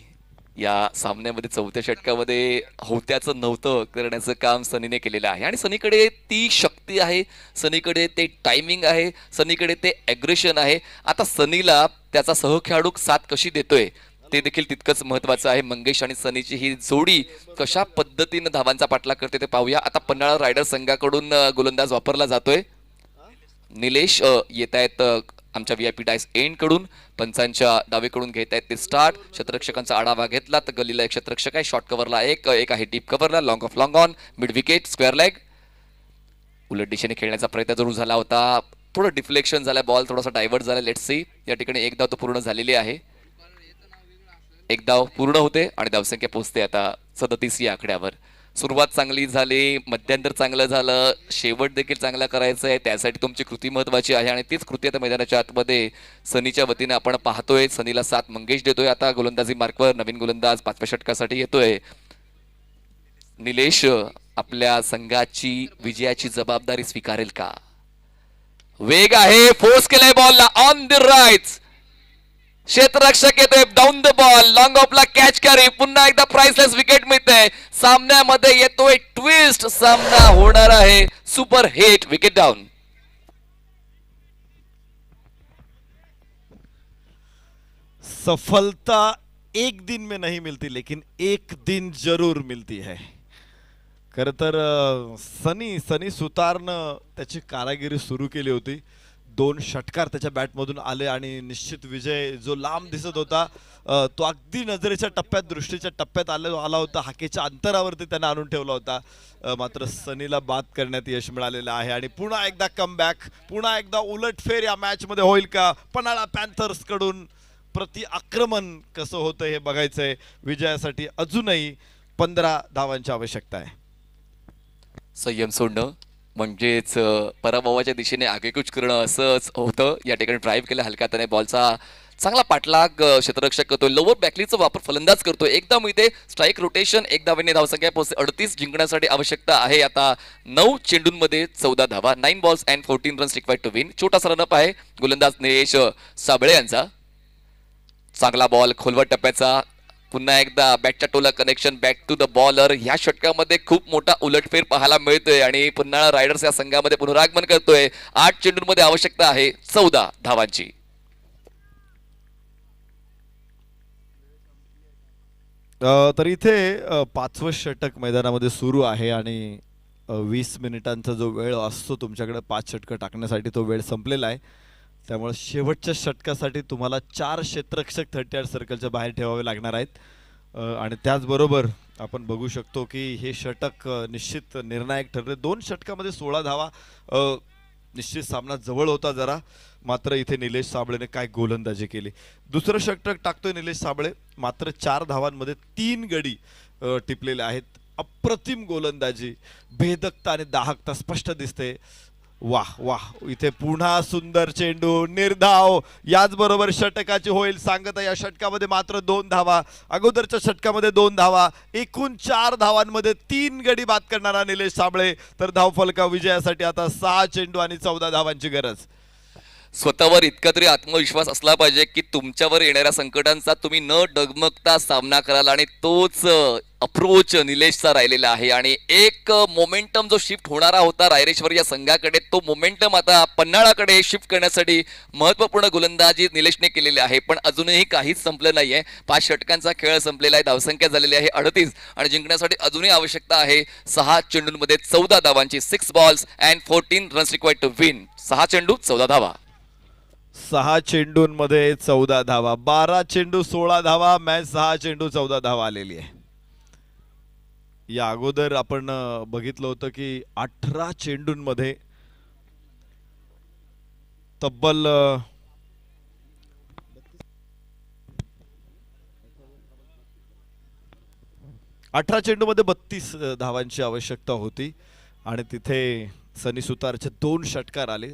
या सामन्यामध्ये 4थ्या षटकामध्ये होत्याचं नव्हतं करण्याचं काम सनीने केलेलं आहे. आणि सनीकडे ती शक्ती आहे, सनीकडे ते टायमिंग आहे, सनीकडे ते ॲग्रेशन आहे. आता सनीला त्याचा सहखेळाडू साथ कशी देतोय ते देखील तितकंच महत्वाचं आहे. मंगेश आणि सनीची ही जोडी कशा पद्धतीनं धावांचा पाठलाग करते ते पाहूया. आता पन्हाळा रायडर संघाकडून गोलंदाज वापरला जातोय. निलेश येत आहेत आमच्या VIP डायस एंड कडून, पंचांच्या डावीकडून घेत आहेत ते स्टार्ट. क्षेत्ररक्षकांचा आढावा घेतला तर गलीला एक क्षेत्ररक्षक आहे, शॉर्ट कव्हरला एक आहे डीप कव्हरला, long off long on, mid wicket, square leg. उलट दिशेने खेळण्याचा प्रयत्न जरूर झाला होता, थोडं डिफ्लेक्शन झालं, बॉल थोडासा डायव्हर्ट झाला. Let's see. या ठिकाणी एक धाव तो पूर्ण झालेली आहे. एक धाव पूर्ण होते आणि धावसंख्या पोहोचते आता 37 या आकड्यावर. सुरुवात चांगली झाली, मध्यंतर चांगलं झालं, शेवट देखील चांगला करायचं आहे. त्यासाठी तुमची कृती महत्वाची आहे आणि तीच कृती आता मैदानाच्या आतमध्ये सनीच्या वतीने आपण पाहतोय. सनीला 7 मंगेश देतोय. आता गोलंदाजी मार्कवर नवीन गोलंदाज 5व्या षटकासाठी येतोय. निलेश आपल्या संघाची विजयाची जबाबदारी स्वीकारेल का? वेग आहे, फोर्स केलाय बॉलला ऑन द राईट. क्षेत्ररक्षक येतोय, डाऊन द बॉल, लॉंग ऑफला कॅच कॅरी. पुन्हा एकदा प्राइसलेस विकेट मिळते. सामन्यामध्ये येतोय ट्विस्ट, सामना होणार आहे सुपर हिट. Wicket down. सफलता एक दिन में नहीं मिलती लेकिन एक दिन जरूर मिलती है. खरं तर सनी सनी सुतारनं त्याची कारागिरी सुरू केली होती. 2 षटकार त्याच्या बॅटमधून आले आणि निश्चित विजय जो लांब दिसत होता तो अगदी नजरेच्या टप्प्यात दृष्टीच्या टप्प्यात आला होता. हाकेच्या अंतरावरती त्यानं आणून ठेवला होता. मात्र सनीला बाद करण्यात यश मिळालेलं आहे आणि पुन्हा एकदा कमबॅक, पुन्हा एकदा उलटफेर या मॅचमध्ये होईल का? पन्हाळा पॅन्थर्स कडून प्रति आक्रमण कसं होतं हे बघायचंय. विजयासाठी अजूनही 15 धावांची आवश्यकता आहे. संयम सोडणं म्हणजेच पराभवाच्या दिशेने आगेकूच करणं असंच होतं. या ठिकाणी ड्राईव्ह केला हलक्या हाताने बॉलचा चांगला पाठलाग क्षेत्ररक्षक करतोय. लोअर बॅकलीचा वापर फलंदाज करतोय. एकदा मिळते स्ट्राईक रोटेशन, एक धावेने धावसंख्या पोहोचते 38. जिंकण्यासाठी आवश्यकता आहे आता 9 चेंडूंमध्ये 14 धावा. 9 balls and 14 runs required to win. छोटासा रनअप आहे गोलंदाज निलेश साबळे यांचा. चांगला बॉल खोलवर टप्प्याचा. पुन्हा एकदा बॅटच्या टोला connection back to the bowler. या षटकामध्ये खूप मोठा उलटफेर पाहायला मिळतोय आणि पुन्हा रायडर्स या संघामध्ये पुनरागमन करतोय. 8 चेंडूंमध्ये आवश्यकता आहे 14 धावांची. तर इथे 5वं षटक मैदानामध्ये सुरू आहे आणि 20 मिनिटांचा जो वेळ असतो तुमच्याकडे 5 षटकं टाकण्यासाठी तो वेळ संपलेला आहे. त्यामुळे शेवटच्या षटकासाठी तुम्हाला 4 क्षेत्ररक्षक 38 सर्कलच्या बाहेर ठेवावे लागणार आहेत. आणि त्याचबरोबर आपण बघू शकतो की हे षटक निश्चित निर्णायक ठरले. 2 षटकामध्ये 16 धावा. निश्चित सामना जवळ होता जरा. मात्र इथे निलेश साबळेने काय गोलंदाजी केली. दुसरं षटक टाकतोय निलेश साबळे. मात्र 4 धावांमध्ये 3 गडी टिपलेले आहेत. अप्रतिम गोलंदाजी, भेदकता आणि दाहकता स्पष्ट दिसते. वाह वाह. इथे पुन्हा सुंदर चेंडू, निर्धाव. याचबरोबर षटकाची होईल सांगता. या षटकामध्ये मात्र 2 धावा. अगोदरच्या षटकामध्ये 2 धावा. एकूण 4 धावांमध्ये 3 गडी बाद करणारा निलेश साबळे. तर धावफलका विजयासाठी आता 6 चेंडू आणि 14 धावांची गरज. स्वतःवर इतका तरी आत्मविश्वास असला पाहिजे की तुमच्यावर येणाऱ्या संकटांचा तुम्ही न डगमगता सामना कराल आणि तोच अप्रोच निलेशचा राहिलेला आहे. आणि एक मोमेंटम जो शिफ्ट होणारा होता रायरेश्वर या संघाकडे, तो मोमेंटम आता पन्हाळाकडे शिफ्ट करण्यासाठी महत्त्वपूर्ण गोलंदाजी निलेशने केलेली आहे. पण अजूनही काहीच संपलं नाहीये. 5 षटकांचा खेळ संपलेला आहे. धावसंख्या झालेली आहे 38 आणि जिंकण्यासाठी अजूनही आवश्यकता आहे 6 चेंडूंमध्ये 14 धावांची. 6 balls and 14 runs required to win. 6 चेंडू 14 धावा. 6 चेंडूंमध्ये 14 धावा. 12 चेंडू 16 धावा. मॅच 6 चेंडू 14 धावा आलेली आहे. या अगोदर आपण बघितलं होतं की 18 चेंडूंमध्ये तब्बल 18 चेंडूमध्ये 32 धावांची आवश्यकता होती आणि तिथे सनी सुतारचे 2 षटकार आले.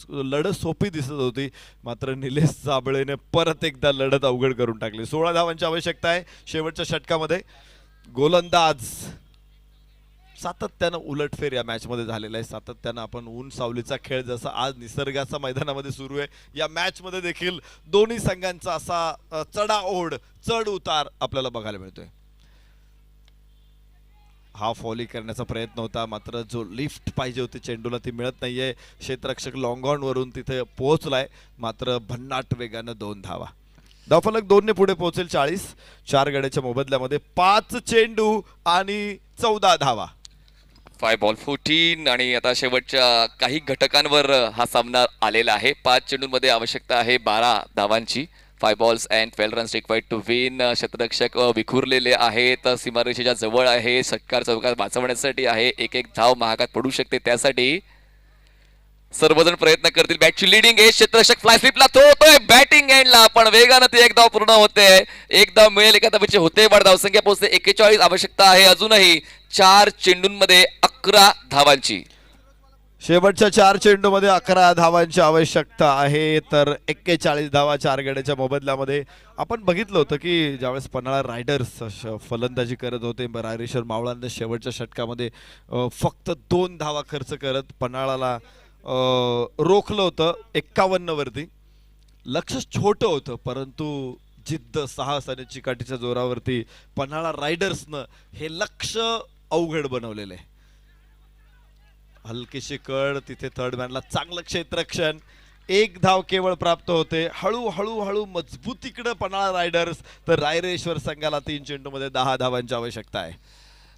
लढत सोपी दिसत होती. मात्र निलेश साबळेने परत एकदा लढत अवघड करून टाकली. 16 धावांची आवश्यकता आहे शेवटच्या षटकामध्ये. गोलंदाज सातत्यानं उलटफेर या मॅच मध्ये झालेला आहे. सातत्यानं आपण ऊन सावलीचा खेळ जसा आज निसर्गाचा मैदानामध्ये सुरू आहे, या मॅच मध्ये देखील दोन्ही संघांचा असा चढाओढ चढ उतार आपल्याला बघायला मिळतोय. हाफ व्हॉली करण्याचा प्रयत्न होता, मात्र जो लिफ्ट पाहिजे होती चेंडूला ती मिळत नाहीये. क्षेत्ररक्षक लॉंग ऑन वरून तिथे पोहोचलाय, मात्र भन्नाट वेगानं 2 धावा. धावफलक 2 ने पुढे पोहोचेल 40. 4 गड्याच्या मोबदल्यामध्ये 5 चेंडू आणि 14 धावा. 5 बॉल 14 आणि आता शेवटच्या काही घटकांवर हा सामना आलेला आहे. 5 चेंडूंमध्ये आवश्यकता आहे 12 धावांची. 5 balls and 12 runs required to win. क्षेत्ररक्षक विखुरलेले आहेत, सीमारेषेच्या जवळ आहे, षटकार चौकार वाचवण्यासाठी आहे. एक धाव महागात पडू शकते, त्यासाठी सर्वजण प्रयत्न करतील. बॅटची लिडिंग आहे, क्षेत्ररक्षक फ्लाय स्लिपला थोतोय बॅटिंग एंडला, पण वेगानं ती एक धाव पूर्ण होते. एक धाव मिळेल, एका धावेची होते वाढ. धावसंख्या पोहोचते 41. आवश्यकता आहे अजूनही 4 चेंडूंमध्ये 11 धावांची. शेवटच्या 4 चेंडूमध्ये 11 धावांची आवश्यकता आहे. तर 41 धावा 4 गड्याच्या मोबदल्यामध्ये. आपण बघितलं होतं की ज्यावेळेस पन्हाळा रायडर्स फलंदाजी करत होते, रायरेश्वर मावळांना शेवटच्या षटकामध्ये फक्त 2 धावा खर्च करत पन्हाळाला रोखलं होतं 51 वरती. लक्ष छोटं होतं, परंतु जिद्द, साहस आणि चिकाटीच्या जोरावरती पन्हाळा रायडर्सनं हे लक्ष अवघड बनवलेलं आहे. हलकीशी कड, तिथे थर्ड मॅनला चांगलं क्षेत्ररक्षण एक धाव केवळ प्राप्त होते. हळू मजबूतीकडे पन्हाळा रायडर्स, तर रायरेश्वर संघाला 3 चेंडूमध्ये 10 धावांची आवश्यकता आहे.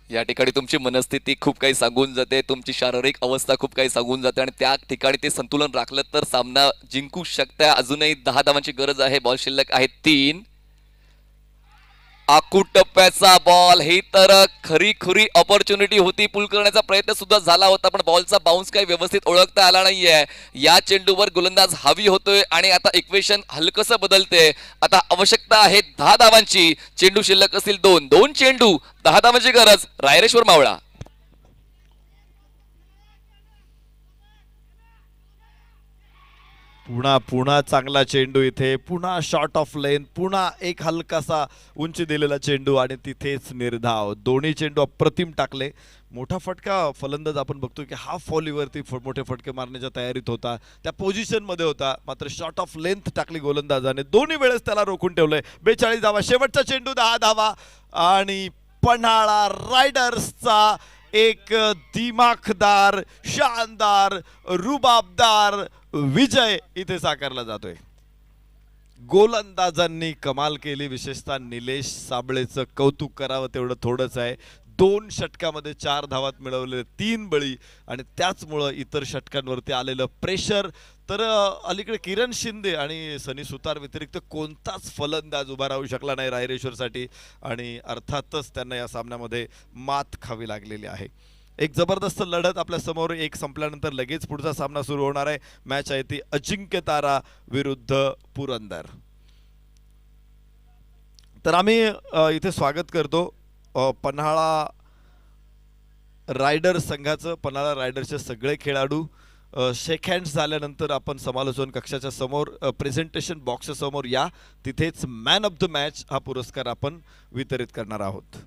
या ठिकाणी तुमची मनस्थिती खूप काही सांगून जाते, तुमची शारीरिक अवस्था खूप काही सांगून जाते आणि त्या ठिकाणी ते संतुलन राखलं तर सामना जिंकू शकता. अजूनही 10 धावांची गरज आहे. बॉल शिल्लक आहे 3. आखूड टप्प्याचा बॉल, ही तर खरी ऑपॉर्च्युनिटी होती. पुल करण्याचा प्रयत्न सुद्धा झाला होता, पण बॉलचा बाउन्स काही व्यवस्थित ओळखता आला नाहीये. या चेंडूवर गोलंदाज हावी होतोय आणि आता इक्वेशन हलकसं बदलते. आता आवश्यकता आहे 10 धावांची. चेंडू शिल्लक असतील 2 चेंडू, 10 धावांची गरज. रायरेश्वर मावळा. पुन्हा चांगला चेंडू इथे, पुन्हा शॉर्ट ऑफ लेन, पुन्हा एक हलकासा उंची दिलेला चेंडू आणि तिथेच निर्धाव. दोन्ही चेंडू अप्रतिम टाकले. मोठा फटका फलंदाज आपण बघतोय की हाफ व्हॉलीवरती मोठे फटके मारण्याच्या तयारीत होता, त्या पोझिशनमध्ये होता, मात्र शॉर्ट ऑफ लेंथ टाकली गोलंदाजाने. दोन्ही वेळेस त्याला रोखून ठेवलंय. 42 धावा, शेवटचा चेंडू 10 धावा आणि पन्हाळा रायडर्सचा एक दिमाखदार, शानदार, रुबाबदार विजय इथे साकारला जातोय. गोलंदाजांनी कमाल केली. विशेषतः निलेश साबळेचं कौतुक करावं तेवढं थोडंच आहे. 2 षटकामध्ये 4 धावात मिळवले, 3 बळी आणि त्याचमुळं इतर षटकांवरती आलेलं प्रेशर. तर अलीकडे किरण शिंदे आणि सनी सुतार व्यतिरिक्त कोणताच फलंदाज उभा राहू शकला नाही रायरेश्वरसाठी आणि अर्थातच त्यांना या सामन्यामध्ये मात खावी लागलेली आहे. एक जबरदस्त लढत आपल्या समोर. एक संपल्यानंतर लगेच पुढचा सामना सुरू होणार आहे. मॅच आहे ती अजिंक्य तारा विरुद्ध पुरंदर. तर आम्ही इथे स्वागत करतो पन्हाळा रायडर्स संघाचं. पन्हाळा रायडर्सचे सगळे खेळाडू शेक हँड्स झाल्यानंतर आपण समालोचन कक्षाच्या समोर प्रेझेंटेशन बॉक्सच्या समोर या. तिथेच मॅन ऑफ द मॅच हा पुरस्कार आपण वितरित करणार आहोत.